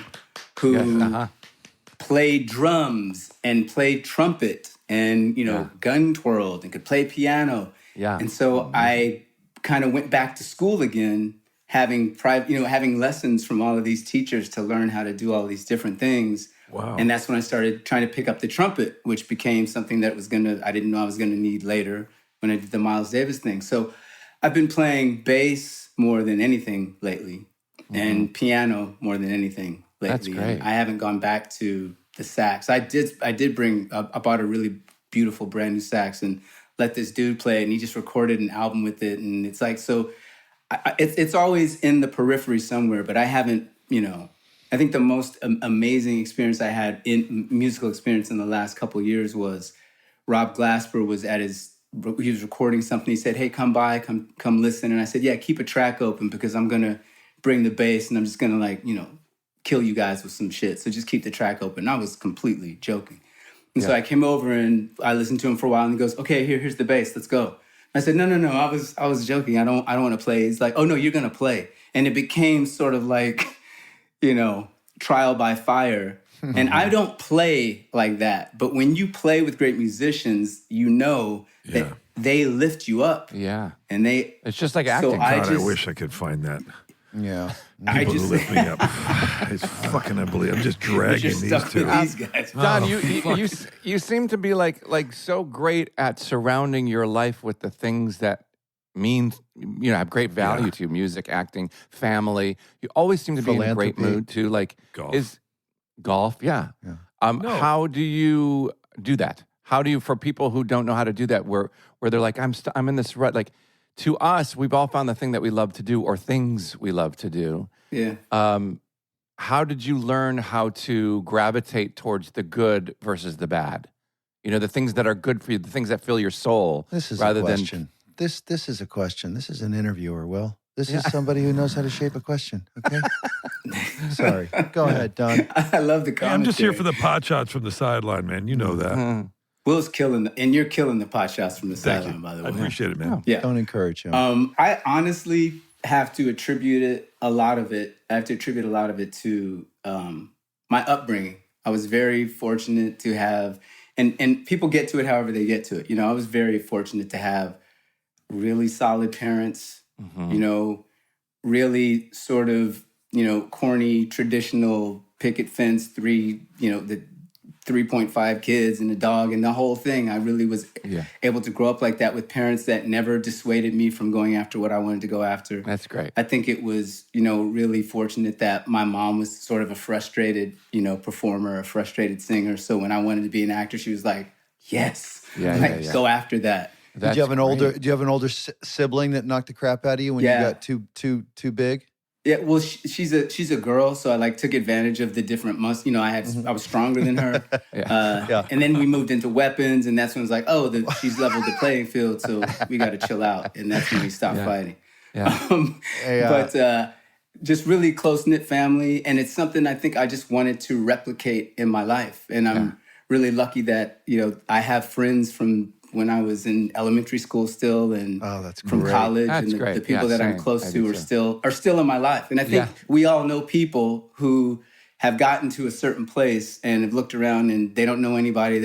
who played drums and played trumpet and, you know, gun twirled and could play piano. Yeah. And so I kind of went back to school again, having having lessons from all of these teachers to learn how to do all these different things. Wow. And that's when I started trying to pick up the trumpet, which became something that I didn't know I was gonna need later when I did the Miles Davis thing. So I've been playing bass more than anything lately and piano more than anything lately. That's great. And I haven't gone back to the sax. I bought a really beautiful brand new sax and let this dude play it, and he just recorded an album with it. And it's like, so it's always in the periphery somewhere, but I haven't, you know, I think the most amazing experience I had in musical experience in the last couple of years was Rob Glasper was he was recording something. He said, hey, come by, come listen. And I said, yeah, keep a track open because I'm going to bring the bass and I'm just going to, like, you know, kill you guys with some shit. So just keep the track open. And I was completely joking. And so I came over and I listened to him for a while and he goes, okay, here's the bass. Let's go. I said, no. I was joking. I don't want to play. He's like, oh no, you're going to play. And it became sort of like, you know, trial by fire. And I don't play like that. But when you play with great musicians, you know that they lift you up. Yeah. And it's just like acting. So I wish I could find that. Yeah. People who lift me up. It's fucking unbelievable. I'm just dragging these two. These guys. Don, you seem to be like so great at surrounding your life with the things that mean, you know, have great value to you. Music, acting, family. You always seem to be in a great mood too. Like golf. Yeah. How do you do that? How do you, for people who don't know how to do that, where they're like, I'm in this rut, like, to us, we've all found the thing that we love to do or things we love to do. Yeah. How did you learn how to gravitate towards the good versus the bad? You know, the things that are good for you, the things that fill your soul. This is a question. This is a question. This is an interviewer, Will. This is somebody who knows how to shape a question, okay? Sorry. Go ahead, Don. I love the commentary. I'm just here for the pot shots from the sideline, man. You know that. Will's killing, and you're killing the pot shots from the sideline, by the way. I appreciate it, man. Yeah. Don't encourage him. I honestly have to attribute a lot of it to my upbringing. I was very fortunate to have, and people get to it however they get to it. You know, I was very fortunate to have really solid parents, you know, really sort of, you know, corny, traditional picket fence, the 3.5 kids and a dog and the whole thing. I really was able to grow up like that with parents that never dissuaded me from going after what I wanted to go after. That's great. I think it was, you know, really fortunate that my mom was sort of a frustrated, you know, performer, a frustrated singer. So when I wanted to be an actor, she was like, yes, go after that. Do you have an older sibling that knocked the crap out of you when you got too big? Yeah, well, she's a girl, so I took advantage of the different muscles. You know, I was stronger than her. And then we moved into weapons, and that's when it was like, she's leveled the playing field, so we got to chill out, and that's when we stopped fighting. But just really close knit family, and it's something I think I just wanted to replicate in my life, and I'm really lucky that I have friends from when I was in elementary school still, and from college, and the people that I'm close to are still in my life. And I think we all know people who have gotten to a certain place and have looked around and they don't know anybody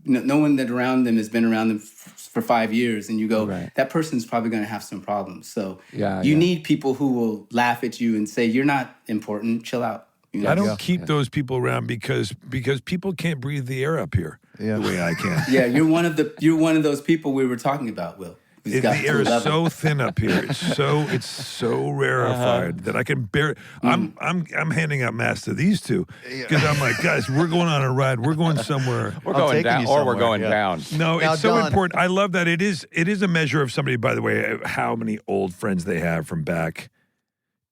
no one that around them has been around them for 5 years. And you go, that person's probably going to have some problems. So you need people who will laugh at you and say, you're not important, chill out. You know? I don't keep those people around because people can't breathe the air up here the way I can. Yeah, you're one of those people we were talking about, Will. The air is so thin up here. It's so rarefied that I can bear. I'm handing out masks to these two because I'm like, guys, we're going on a ride. We're going somewhere. We're going down, or we're going down. No, now, it's so important. I love that. It is a measure of somebody, by the way, how many old friends they have from back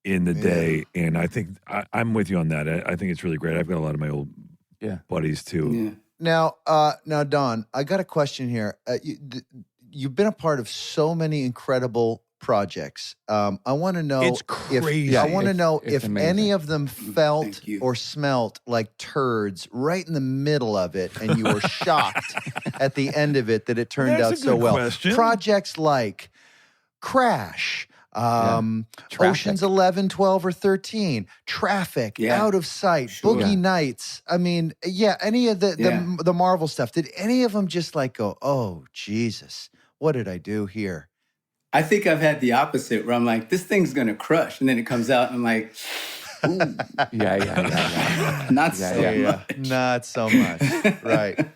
in the day, and I think I'm with you on that. I think it's really great. I've got a lot of my old buddies too. Now, Don, I got a question here. You've been a part of so many incredible projects. I want to know It's crazy. I want to know it's if amazing. any of them felt Thank you. or smelt like turds right in the middle of it, and you were shocked at the end of it that it turned That's out a so good well. question. Projects like Crash, Traffic. Oceans 11, 12, or 13, Traffic, Yeah. Out of Sight, Sure. Boogie Yeah. Nights. I mean, any of the Marvel stuff. Did any of them just like go, oh, Jesus, what did I do here? I think I've had the opposite where I'm like, this thing's going to crush. And then it comes out and I'm like, ooh, Yeah. not Yeah, so yeah. much. Not so much. Right.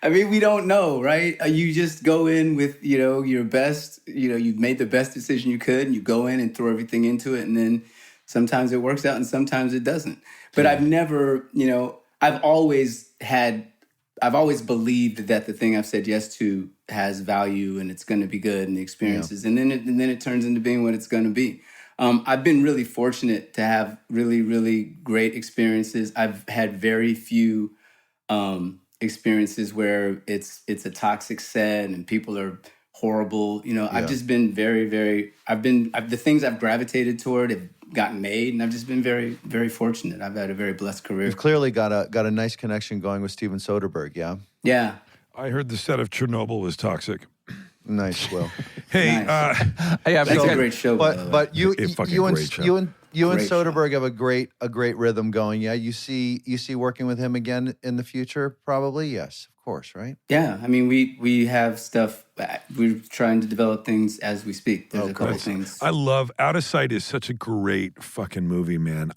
I mean, we don't know, right? You just go in with, your best, you've made the best decision you could and you go in and throw everything into it. And then sometimes it works out and sometimes it doesn't. But I've never, I've always believed that the thing I've said yes to has value and it's going to be good and the experiences. And then it turns into being what it's going to be. I've been really fortunate to have really, really great experiences. I've had very few experiences where it's a toxic set and people are horrible. I've just been very, very, the things I've gravitated toward have gotten made, and I've just been very, very fortunate. I've had a very blessed career. You've clearly got a nice connection going with Steven Soderbergh, yeah? Yeah. I heard the set of Chernobyl was toxic. Nice, Will. Hey, Nice. Yeah, That's a great show. by the way. But you and great show. you and Great show. Soderbergh have a great rhythm going. Yeah, you see working with him again in the future, probably. Yes, of course, right? Yeah, I mean, we have stuff. We're trying to develop things as we speak. There's a couple things. I love Out of Sight is such a great fucking movie, man.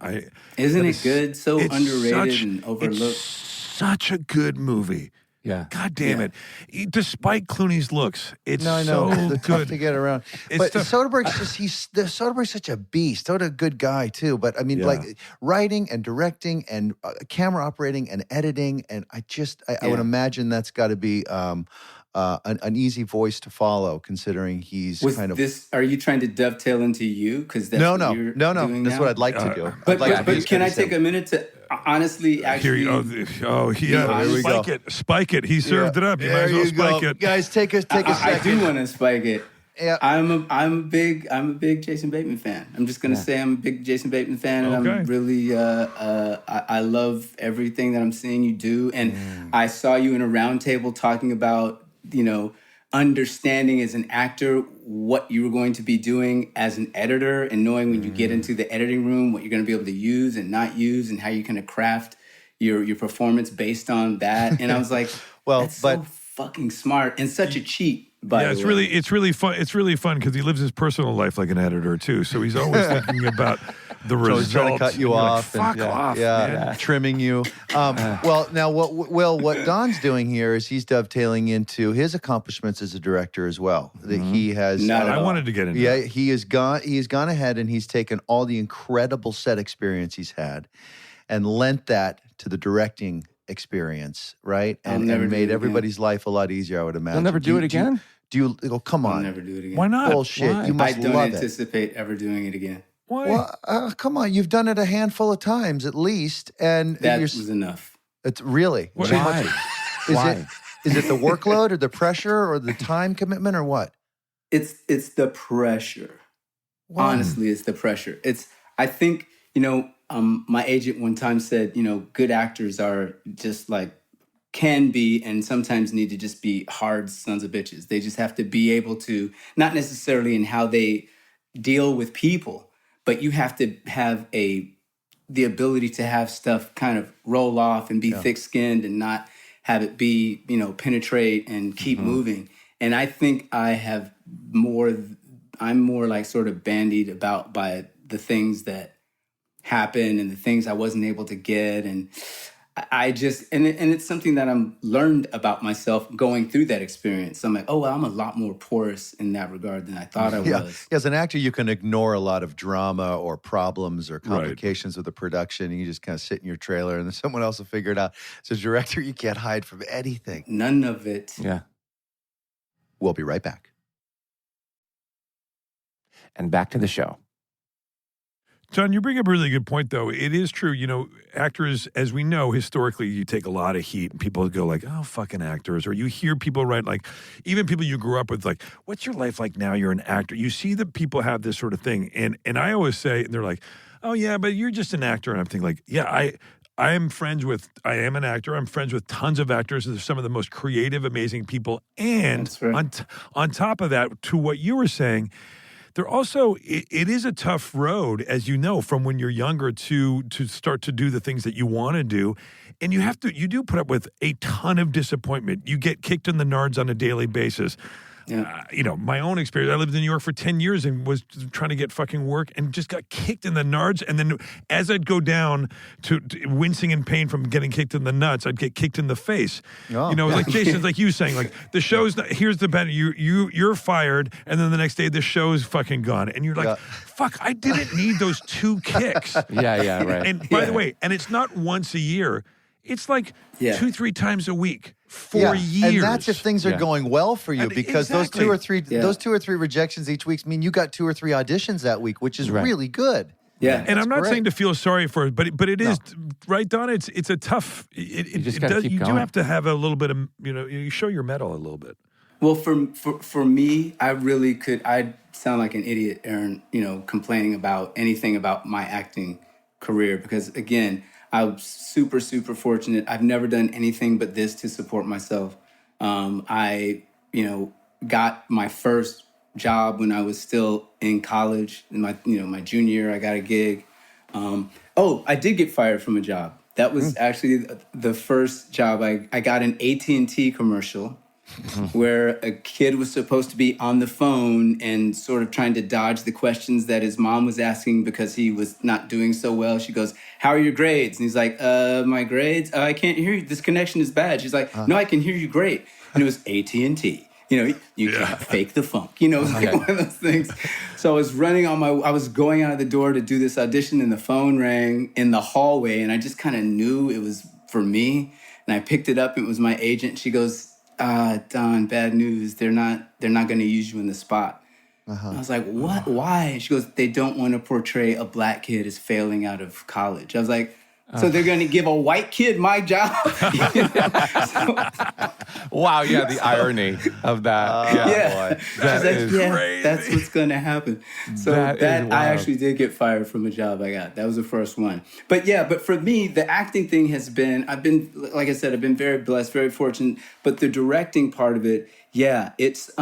Isn't it good? So it's underrated and overlooked. It's such a good movie. Yeah. God damn it. Despite Clooney's looks, it's No, I know. so It's tough good. to get around. It's But tough. Soderbergh's such a beast. What a good guy too. But I mean, Yeah. like writing and directing and camera operating and editing, and I would imagine that's got to be an easy voice to follow, considering he's Was kind of. are you trying to dovetail into you? Because that's No. what you're doing That's now? what I'd like to do. But, I'd like to be but as can good I as him. take a minute to honestly actually? Yeah. Here we go. Spike it. He served it up. You might There as well you spike go. it. Guys, take a second. I do want to spike it. Yeah. I'm a big Jason Bateman fan. I'm just gonna say I'm a big Jason Bateman fan, and Okay. I'm really I love everything that I'm seeing you do. And I saw you in a roundtable talking about understanding as an actor what you were going to be doing as an editor, and knowing when you get into the editing room what you're going to be able to use and not use, and how you're going to craft your performance based on that. And I was like, Well, that's so fucking smart and such a cheat. By the way. It's really fun. It's really fun because he lives his personal life like an editor too. So he's always thinking about the So results. he's trying to cut you And you're like, off. Fuck off, man. Trimming you. Well, now what Don's doing here is he's dovetailing into his accomplishments as a director as well. That he has. Not at I all. wanted to get into Yeah, that. he has gone ahead and he's taken all the incredible set experience he's had and lent that to the directing experience, right? And never do made it again. everybody's life a lot easier, I would imagine. You'll never do it again? Come I'll on. never do it again. Why not? Bullshit. Why? You I must don't love it. anticipate ever doing it again. Why? Well, come on. You've done it a handful of times at least. And That you're, was enough. it's really. What- too much. Why? Is it the workload or the pressure or the time commitment or what? It's the pressure. Why? Honestly, it's the pressure. I think, my agent one time said, good actors are just like, can be, and sometimes need to just be hard sons of bitches. They just have to be able to, not necessarily in how they deal with people, but you have to have the ability to have stuff kind of roll off and be thick-skinned and not have it be, penetrate and keep moving. And I think I'm more like sort of bandied about by the things that happen and the things I wasn't able to get. And I just, and it's something that I'm learned about myself going through that experience. I'm like, oh, well, I'm a lot more porous in that regard than I thought I was. As an actor, you can ignore a lot of drama or problems or complications with the production. And you just kind of sit in your trailer and then someone else will figure it out. As a director, you can't hide from anything. None of it. Yeah. We'll be right back. And back to the show. John, you bring up a really good point, though. It is true. Actors, as we know, historically, you take a lot of heat and people go like, oh, fucking actors. Or you hear people write like, even people you grew up with, like, what's your life like now? You're an actor. You see that people have this sort of thing. And I always say, and they're like, oh, yeah, but you're just an actor. And I'm thinking like, yeah, I am an actor. I'm friends with tons of actors. They're some of the most creative, amazing people. And on top of that, to what you were saying, they're also, it is a tough road, as you know, from when you're younger to start to do the things that you want to do. And you do put up with a ton of disappointment. You get kicked in the nards on a daily basis. Yeah. My own experience, I lived in New York for 10 years and was trying to get fucking work and just got kicked in the nards. And then as I'd go down to wincing in pain from getting kicked in the nuts, I'd get kicked in the face. Oh. Like Jason's like you saying, like the show's not, here's the benefit, you're fired, and then the next day the show's fucking gone. And you're like, fuck, I didn't need those 2 kicks. Yeah, right. And by the way, and it's not once a year. It's like 2-3 times a week for years. And that's if things are going well for you, because those 2 or 3 rejections each week mean you got 2 or 3 auditions that week, which is really good. Yeah, and I'm not saying to feel sorry for it, but it is right, Don. It's a tough. You do have to have a little bit of you show your mettle a little bit. Well, for me, I really could. I'd sound like an idiot, Aaron. Complaining about anything about my acting career, because again, I'm super, super fortunate. I've never done anything but this to support myself. I got my first job when I was still in college. In my junior year, I got a gig. I did get fired from a job. That was actually the first job. I got an AT&T commercial where a kid was supposed to be on the phone and sort of trying to dodge the questions that his mom was asking because he was not doing so well. She goes, "How are your grades?" And he's like, "My grades? I can't hear you. This connection is bad." She's like, "No, I can hear you great." And it was AT&T. You can't fake the funk. It was like one of those things. So I was I was going out of the door to do this audition, and the phone rang in the hallway, and I just kind of knew it was for me. And I picked it up, and it was my agent. She goes, "Don, bad news. They're not going to use you in the spot." I was like, "What? Why?" She goes, "They don't want to portray a black kid as failing out of college." I was like, so they're going to give a white kid my job? Wow, the irony of that. That is crazy. That's what's going to happen. So that I actually did get fired from a job I got. That was the first one. But for me, the acting thing has been, like I said, I've been very blessed, very fortunate. But the directing part of it, it's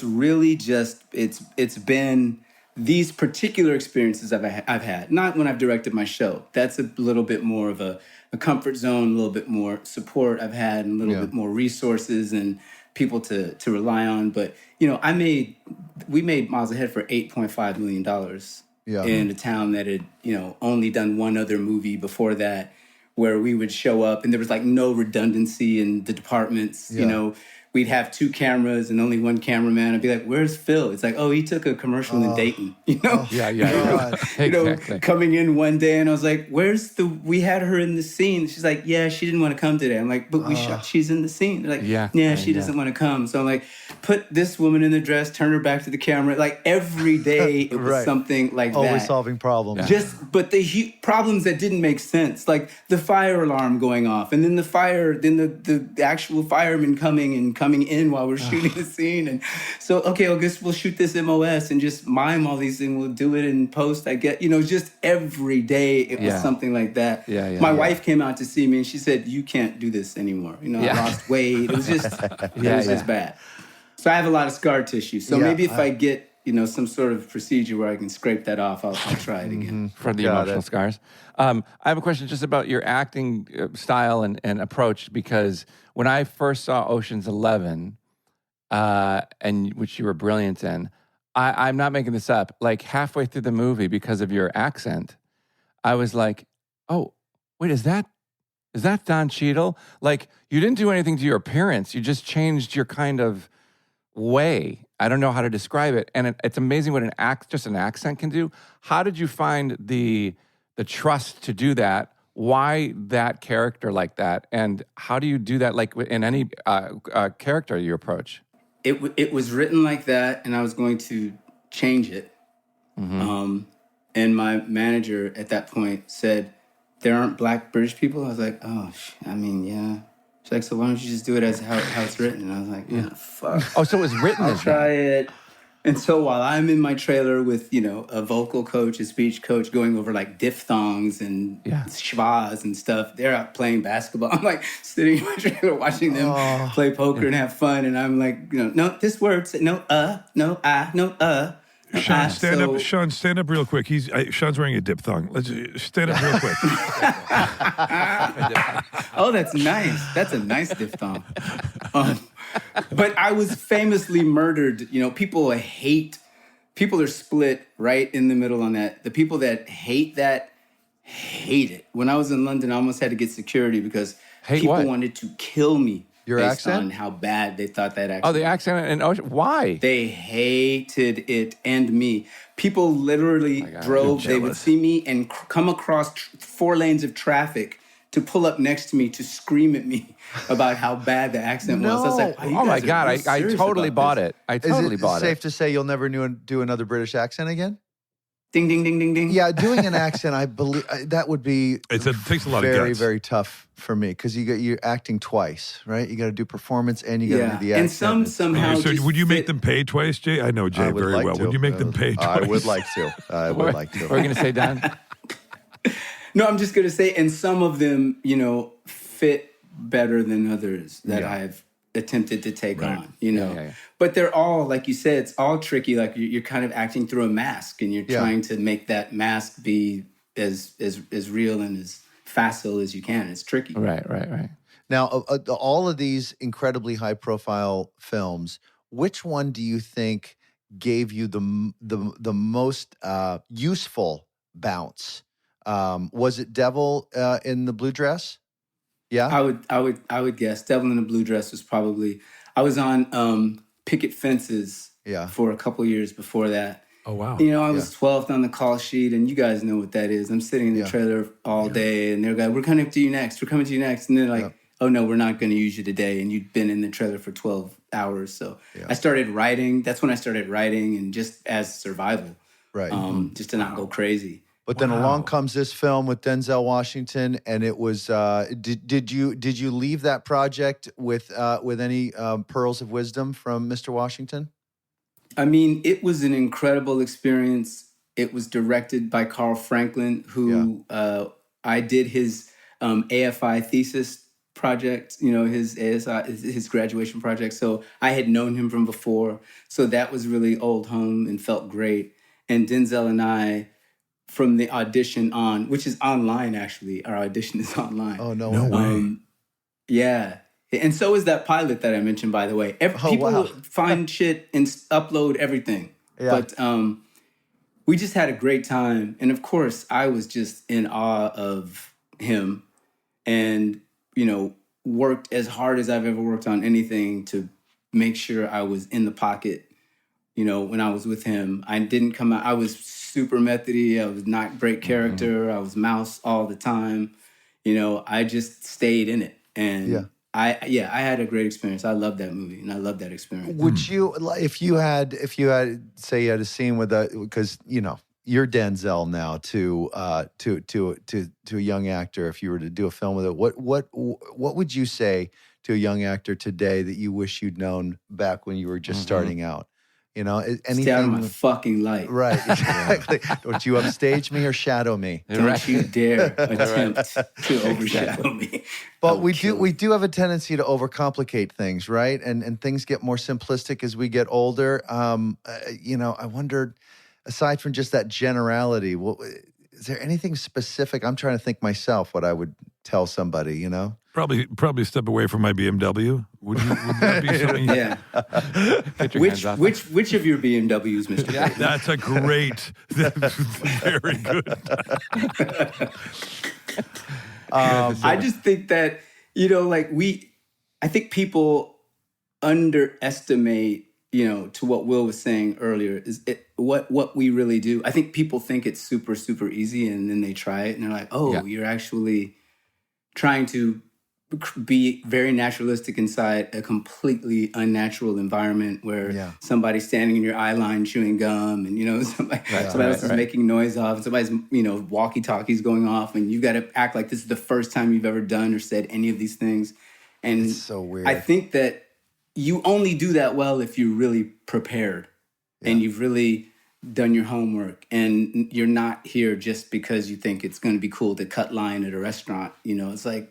really just, it's been these particular experiences I've had, not when I've directed my show. That's a little bit more of a comfort zone, a little bit more support I've had, and a little bit more resources and people to rely on. But, we made Miles Ahead for $8.5 million in a town that had, only done one other movie before that, where we would show up and there was like no redundancy in the departments, We'd have 2 cameras and only 1 cameraman. I'd be like, "Where's Phil?" It's like, "Oh, he took a commercial in Dayton." Exactly. Coming in one day, and I was like, we had her in the scene. She's like, "Yeah, she didn't want to come today." I'm like, "But she's in the scene." They're like, she doesn't want to come. So I'm like, put this woman in the dress, turn her back to the camera. Like every day it was something like that. Always solving problems. But the problems that didn't make sense, like the fire alarm going off, and then the actual fireman coming in while we're shooting the scene. And so, I guess we'll shoot this MOS and just mime all these things. We'll do it in post. I get, just every day it was something like that. My wife came out to see me and she said, "You can't do this anymore. I lost weight." It was just, just bad. So I have a lot of scar tissue. So maybe if I get, some sort of procedure where I can scrape that off, I'll try it again. For the emotional scars. I have a question just about your acting style and approach, because when I first saw Ocean's 11, and which you were brilliant in, I'm not making this up, like halfway through the movie, because of your accent, I was like, "Oh, wait, is that Don Cheadle?" Like, you didn't do anything to your appearance. You just changed your kind of way. I don't know how to describe it. And it's amazing what just an accent can do. How did you find the trust to do that? Why that character like that? And how do you do that, like in any character you approach? It was written like that, and I was going to change it. And my manager at that point said, there aren't black British people? I was like, oh, I mean, yeah. She's like, so why don't you just do it as how it's written? And I was like, yeah, fuck. Oh, so it was written I'll as try that. it. And so while I'm in my trailer with, a vocal coach, a speech coach, going over like diphthongs and schwas and stuff, they're out playing basketball. I'm like sitting in my trailer watching them play poker and have fun. And I'm like, no, this word, no, no, no, Sean, stand up. Sean, stand up real quick. Sean's wearing a diphthong. Let's stand up real quick. Oh, that's nice. That's a nice diphthong. But I was famously murdered. People are split right in the middle on that. The people that hate that, hate it. When I was in London, I almost had to get security because people wanted to kill me. Your based accent? on how bad they thought that accent. Oh, the accent and why? They hated it and me. People literally drove. They would see me and come across 4 lanes of traffic to pull up next to me to scream at me about how bad the accent was. I was like, oh my God, I totally bought it. I totally bought it. Is it safe to say you'll never do another British accent again? Ding, ding, ding, ding, ding. Yeah, doing an accent, I believe that would be it takes a lot very, of guts. very tough for me because you're acting twice, right? You got to do performance and you got to do the accent. And somehow. So would you make them pay twice, Jay? I know Jay very well. Would you make them pay twice? I would like to. I would like to. What are you going to say, Don? No, I'm just going to say, and some of them, fit better than others that I've attempted to take on, But they're all, like you said, it's all tricky. Like you're kind of acting through a mask and you're trying to make that mask be as real and as facile as you can. It's tricky. Right. Now, all of these incredibly high profile films, which one do you think gave you the most useful bounce? Was it Devil in the Blue Dress? Yeah, I would guess Devil in the Blue Dress was probably. I was on Picket Fences for a couple years before that. Oh wow! I was 12th on the call sheet, and you guys know what that is. I'm sitting in the trailer all day, and they're like, "We're coming to you next. We're coming to you next," and they're like, "Oh no, we're not going to use you today." And you'd been in the trailer for 12 hours, so I started writing. That's when I started writing, and just as survival, right? Just to not go crazy. But then along comes this film with Denzel Washington, and it was. Did you leave that project with any pearls of wisdom from Mr. Washington? I mean, it was an incredible experience. It was directed by Carl Franklin, who I did his AFI thesis project. His ASI, his graduation project. So I had known him from before. So that was really old home and felt great. And Denzel and I, from the audition on, which is online actually. Our audition is online. Oh, no way. Yeah. And so is that pilot that I mentioned, by the way. People find shit and upload everything. Yeah. But we just had a great time. And of course, I was just in awe of him and, worked as hard as I've ever worked on anything to make sure I was in the pocket, when I was with him. I didn't come out. I was super methody. I was not great character. Mm-hmm. I was mouse all the time. I just stayed in it. And I had a great experience. I love that movie and I love that experience. Would you, if you had, say you had a scene with because you're Denzel now to a young actor. If you were to do a film with it, what would you say to a young actor today that you wish you'd known back when you were just starting out? Anything. Stay out of my fucking light. Right, exactly. Don't you upstage me or shadow me. Don't you dare attempt to overshadow me. But we do have a tendency to overcomplicate things, right? And things get more simplistic as we get older. I wondered, aside from just that generality, is there anything specific? I'm trying to think myself what I would tell somebody, Probably step away from my BMW. Would that be something? Yeah. Which of your BMWs, Mr. Yeah. That's a great. That's very good. I just think that I think people underestimate, to what Will was saying earlier, is what we really do. I think people think it's super, super easy, and then they try it, and they're like, "Oh, you're actually trying to be very naturalistic inside a completely unnatural environment where somebody's standing in your eye line chewing gum, and somebody else is making noise off, and somebody's walkie-talkies going off, and you've got to act like this is the first time you've ever done or said any of these things. And it's so weird. I think that you only do that well if you're really prepared and you've really done your homework, and you're not here just because you think it's going to be cool to cut line at a restaurant. It's like,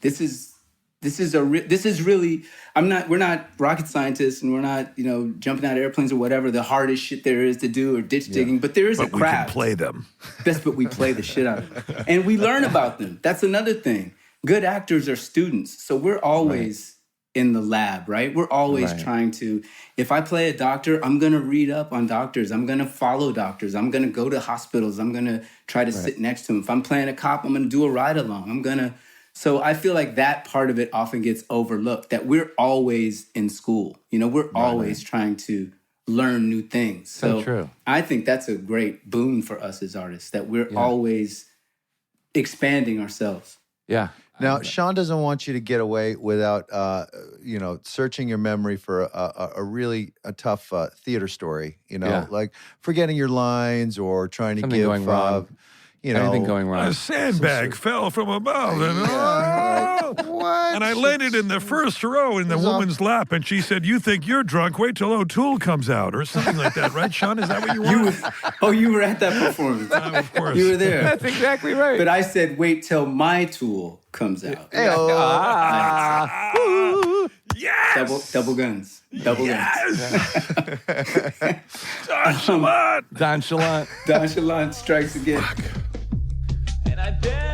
this is really, we're not rocket scientists, and we're not, jumping out of airplanes or whatever, the hardest shit there is to do, or ditch digging, but there is a craft. We can play them. That's what we play the shit out of. And we learn about them. That's another thing. Good actors are students. So we're always in the lab, right? We're always trying to, if I play a doctor, I'm going to read up on doctors. I'm going to follow doctors. I'm going to go to hospitals. I'm going to try to sit next to them. If I'm playing a cop, I'm going to do a ride along. So I feel like that part of it often gets overlooked, that we're always in school. We're always trying to learn new things. So true. I think that's a great boon for us as artists, that we're always expanding ourselves. Yeah. Now, Sean doesn't want you to get away without, searching your memory for a really tough theater story, like forgetting your lines or trying to Something give, going wrong. Anything going wrong. A sandbag fell from above, and what? and I landed in the first row in the woman's lap, and she said, "You think you're drunk? Wait till O'Toole comes out," or something like that, right, Sean? Is that what you want? You were at that performance. Of course. You were there. That's exactly right. But I said, wait till my tool comes out. Yes! Double guns. Double guns. Donchalant! Donchalant strikes again.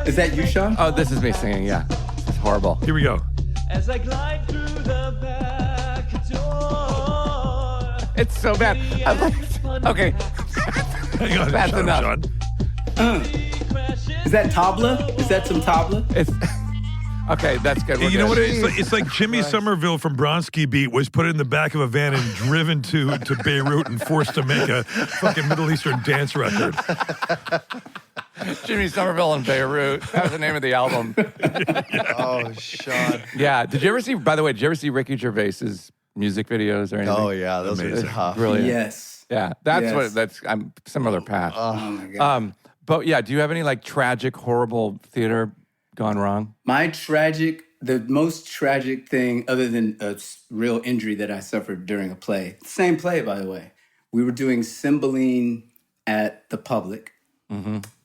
Is that you, Sean? Oh, this is me singing, yeah. It's horrible. Here we go. As I glide through the back door. It's so bad. Okay. Hang on, That's Sean, enough. Sean. Is that tabla? Is that some tabla? It's okay. That's good. You know what it is? It's like Jimmy Somerville from Bronski Beat was put in the back of a van and driven to Beirut and forced to make a fucking Middle Eastern dance record. Jimmy Somerville in Beirut. That was the name of the album. Oh, Sean. Yeah. Did you ever see Ricky Gervais's music videos or anything? Oh, yeah. Those are tough. Brilliant. Yes. Yeah. I'm similar path. Oh my God. But yeah, do you have any like tragic, horrible theater gone wrong? The most tragic thing, other than a real injury that I suffered during a play, same play, by the way. We were doing Cymbeline at the Public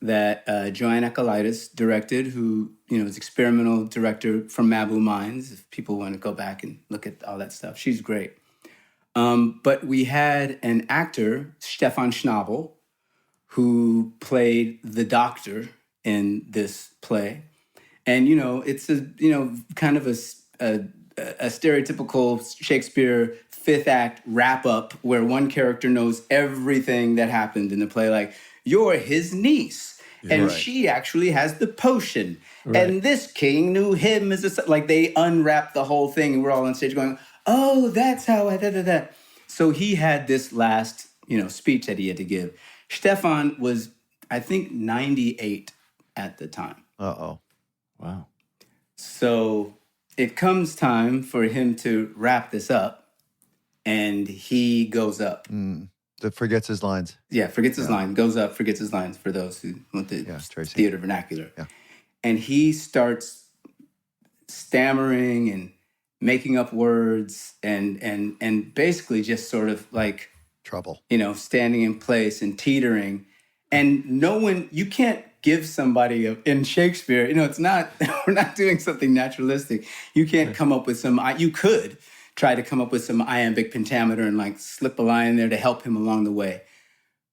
that Joanne Akalitis directed, who is experimental director from Mabou Minds. If people want to go back and look at all that stuff, she's great. But we had an actor, Stefan Schnabel, who played the doctor in this play. And, it's kind of a stereotypical Shakespeare fifth act wrap up where one character knows everything that happened in the play. Like, you're his niece, and she actually has the potion. Right. And this king knew him as like they unwrapped the whole thing, and we're all on stage going, oh, that's how I did that. So he had this last, speech that he had to give. Stefan was, I think, 98 at the time. Uh-oh. Wow. So it comes time for him to wrap this up, and he goes up. Forgets his lines. Yeah, forgets his line. Goes up, forgets his lines for those who want the theater vernacular. Yeah. And he starts stammering and making up words and basically just sort of like trouble. Standing in place and teetering. And you can't give somebody in Shakespeare, it's not, we're not doing something naturalistic. You can't come up with you could try to come up with some iambic pentameter and like slip a line in there to help him along the way.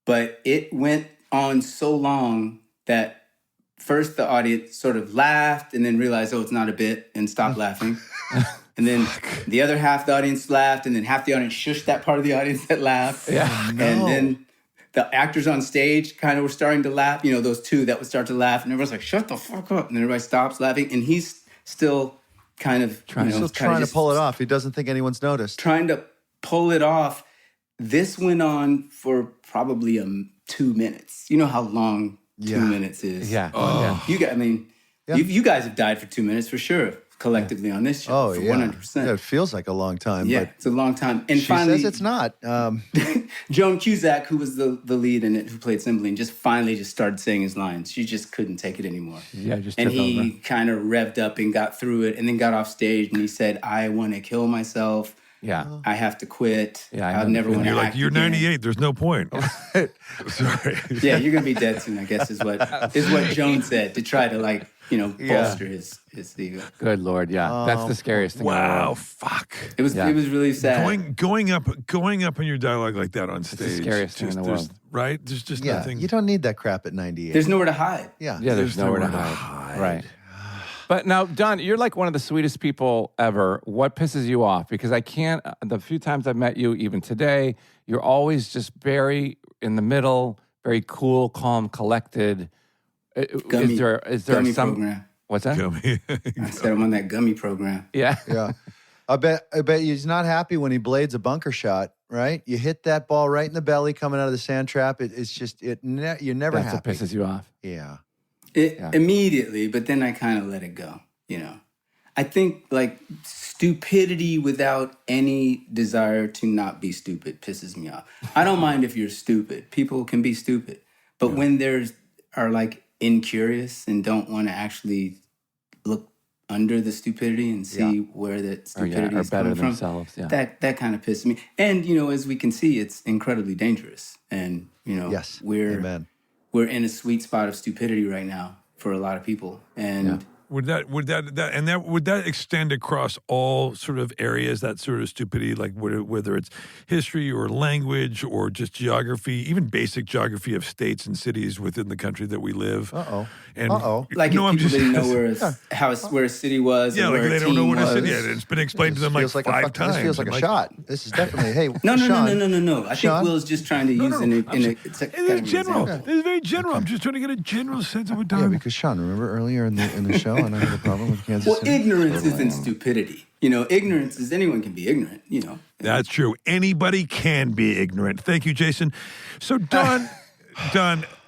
But it went on so long that first the audience sort of laughed and then realized, it's not a bit, and stopped laughing. And then the other half of the audience laughed, and then half the audience shushed that part of the audience that laughed. Yeah. And then the actors on stage kind of were starting to laugh, those two that would start to laugh, and everyone's like, shut the fuck up. And then everybody stops laughing, and he's still kind of trying to pull it off. He doesn't think anyone's noticed. Trying to pull it off. This went on for probably 2 minutes. You know how long 2 minutes is? Yeah. You guys have died for 2 minutes for sure. collectively on this show. Oh, for yeah. 100%. Yeah, it feels like a long time. Yeah, But it's a long time. And she finally, says it's not. Joan Cusack, who was the lead in it, who played Cymbeline, just finally just started saying his lines. She just couldn't take it anymore. Yeah, just and took he over. kind of revved up and got through it, and then got off stage and he said, "I want to kill myself. Yeah. I have to quit. Yeah, I I'll know never the want to You're like, act you're again." 98. There's no point. Sorry. Yeah, you're gonna be dead soon, I guess, is what Joan said, to try to bolster his ego. Good Lord, yeah. That's the scariest thing in the Wow. world. Fuck. It was really sad. Going up in your dialogue like that on stage. scariest thing in the there's- world. Right? There's just Yeah, nothing. you don't need that crap at 98. There's nowhere to hide. yeah. Yeah, there's nowhere to hide. Right. But now, Don, you're like one of the sweetest people ever. What pisses you off? Because I can't, the few times I've met you, even today, you're always just very in the middle, very cool, calm, collected. Gummy, is there gummy some program. What's that? I said I'm on that gummy program. Yeah. Yeah. I bet he's not happy when he blades a bunker shot, right? You hit that ball right in the belly coming out of the sand trap. It's just, you're never That's happy. what pisses you off. Yeah. Immediately, but then I kind of let it go, I think stupidity without any desire to not be stupid pisses me off. I don't mind if you're stupid. People can be stupid. But when are incurious and don't want to actually look under the stupidity and see where that stupidity Or is better coming from, themselves. Yeah. that kind of pisses me. And, as we can see, it's incredibly dangerous. And, Yes. we're Amen. in a sweet spot of stupidity right now for a lot of people. And Would that extend across all sort of areas, that sort of stupidity, like whether it's history or language or just geography, even basic geography of states and cities within the country that we live? Uh-oh. And Uh-oh. like no, if I'm people just didn't know where a city was. yeah, and like where they a don't know team what a was. city is. It's been explained to them like Feels like five times. This feels like and a shot. This is definitely, hey, No. Sean, I Sean? think Will's just trying to use it's a kind of general. example. This is very general. I'm just trying to get a general sense of what Yeah, time. because Sean, remember earlier in the show, and I had a problem with Kansas Well, City? ignorance isn't stupidity. Ignorance is anyone can be ignorant. That's true. Anybody can be ignorant. Thank you, Jason. So, Don,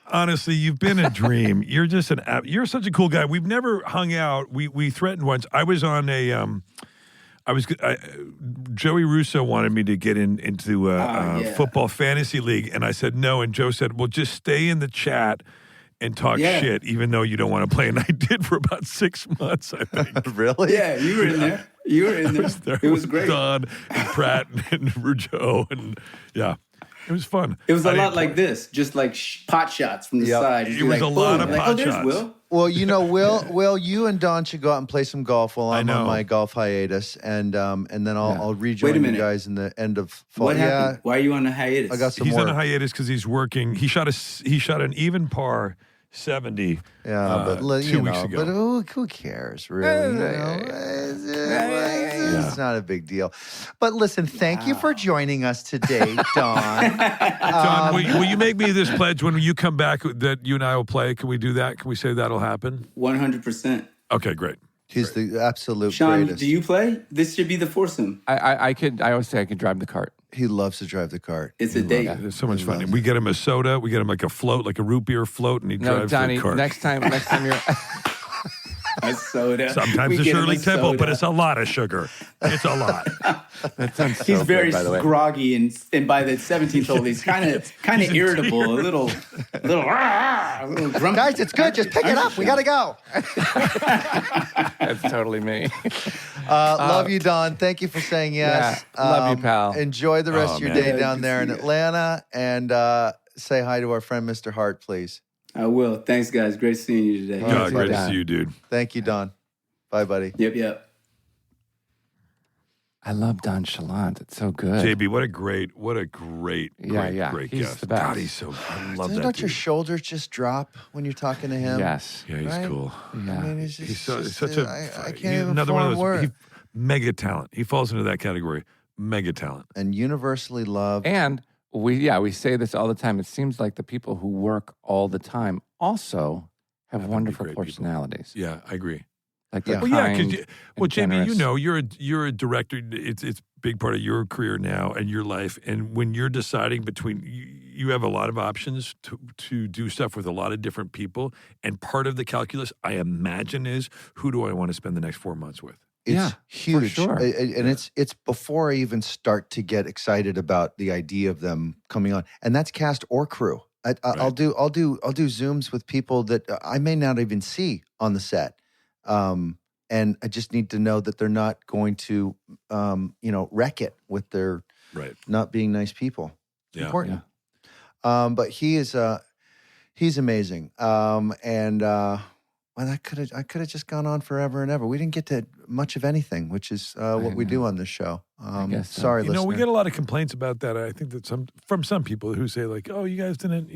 honestly, you've been a dream. You're just you're such a cool guy. We've never hung out. We threatened once. I was on Joey Russo wanted me to get into football fantasy league, and I said no. And Joe said, "Well, just stay in the chat and talk shit, even though you don't want to play." And I did for about 6 months, I think. Really? Yeah, you were in there. It was great. Don and Pratt and Joe, and yeah, it was fun. It was a I lot didn't like this, just like pot shots from the Yep. side. It was a lot of pot there's shots. Will. Well, Will, you and Don should go out and play some golf while I'm on my golf hiatus, and then I'll rejoin Wait a you minute. guys in the end of fall. What happened? Why are you on a hiatus? I got some He's work. on a hiatus because he's working. He shot an even par 70. But 2 weeks ago. But who cares, really? It's not a big deal. But listen, thank you for joining us today, Don. Don, will you make me this pledge when you come back that you and I will play? Can we do that? Can we say that'll happen? 100%. Okay, great. He's the absolute Sean, greatest. do you play? This should be the foursome. I always say I could drive the cart. He loves to drive the cart. It's a date. It's so much fun. We get him a soda. We get him like a float, like a root beer float, and he No, drives Donnie, the cart. next time you're A soda. Sometimes We a get him Shirley Temple, soda. but it's a lot of sugar. It's a lot. that sounds so He's very good, by the way. groggy, and by the 17th hole, he's kind of irritable, a little grumpy. Guys, it's good. Just pick it up. We got to go. That's totally me. Love you, Don. Thank you for saying yes. Yeah, love you, pal. Enjoy the rest of your man. day Yeah, down good there to in see you. Atlanta. And say hi to our friend, Mr. Hart, please. I will. Thanks, guys. Great seeing you today. God, you, great to Don. see you, dude. Thank you, Don. Bye, buddy. Yep. I love Donchalant. It's so good. JB, what a great Yeah. great He's guest. the best. God, I love that Don't your dude. shoulders just drop when you're talking to him? Yes. Yeah, he's Right? cool. Yeah. I mean, he's He's just, such a I he's can't even another one of form those words. mega talent. He falls into that category. Mega talent. And universally loved. And we say this all the time. It seems like the people who work all the time also have Happen to be wonderful great people. personalities. Yeah, I agree. Like they're Yeah. Well, yeah, kind because and Jamie, generous. you're a director. It's big part of your career now and your life. And when you're deciding between, you have a lot of options to do stuff with a lot of different people. And part of the calculus, I imagine, is who do I want to spend the next 4 months with? It's huge. For sure. And it's before I even start to get excited about the idea of them coming on. And that's cast or crew. I'll do Zooms with people that I may not even see on the set. And I just need to know that they're not going to, wreck it with their not being nice people. It's important. Yeah. But he's amazing. Well, I could have just gone on forever and ever. We didn't get to much of anything, which is what we do on this show. Sorry, listener. We get a lot of complaints about that. I think that from some people who say like, "Oh, you guys didn't.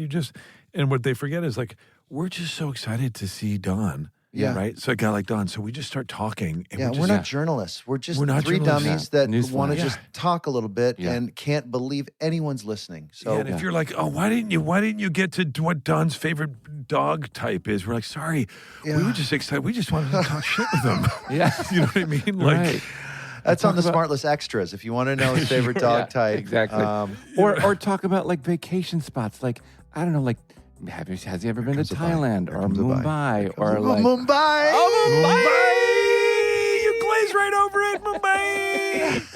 And what they forget is like, we're just so excited to see Don. Yeah. Right. So a guy like Don. So we just start talking. And we're not journalists. We're just three dummies that want to just talk a little bit and can't believe anyone's listening. So and if you're like, oh, why didn't you get to what Don's favorite dog type is? We're like, sorry, we were just excited. We just wanted to talk shit with him. You know what I mean? Like. That's on the SmartLess extras. If you want to know his favorite dog type, exactly. Or talk about like vacation spots. Like I don't know, like. Has he ever been to Thailand or Mumbai or like Mumbai? Oh, Mumbai! You glaze right over it, Mumbai.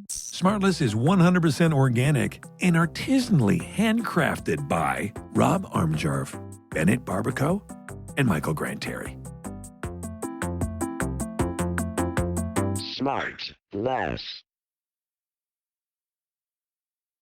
SmartLess is 100% organic and artisanally handcrafted by Rob Armjarv, Bennett Barbaco, and Michael Granteri. SmartLess.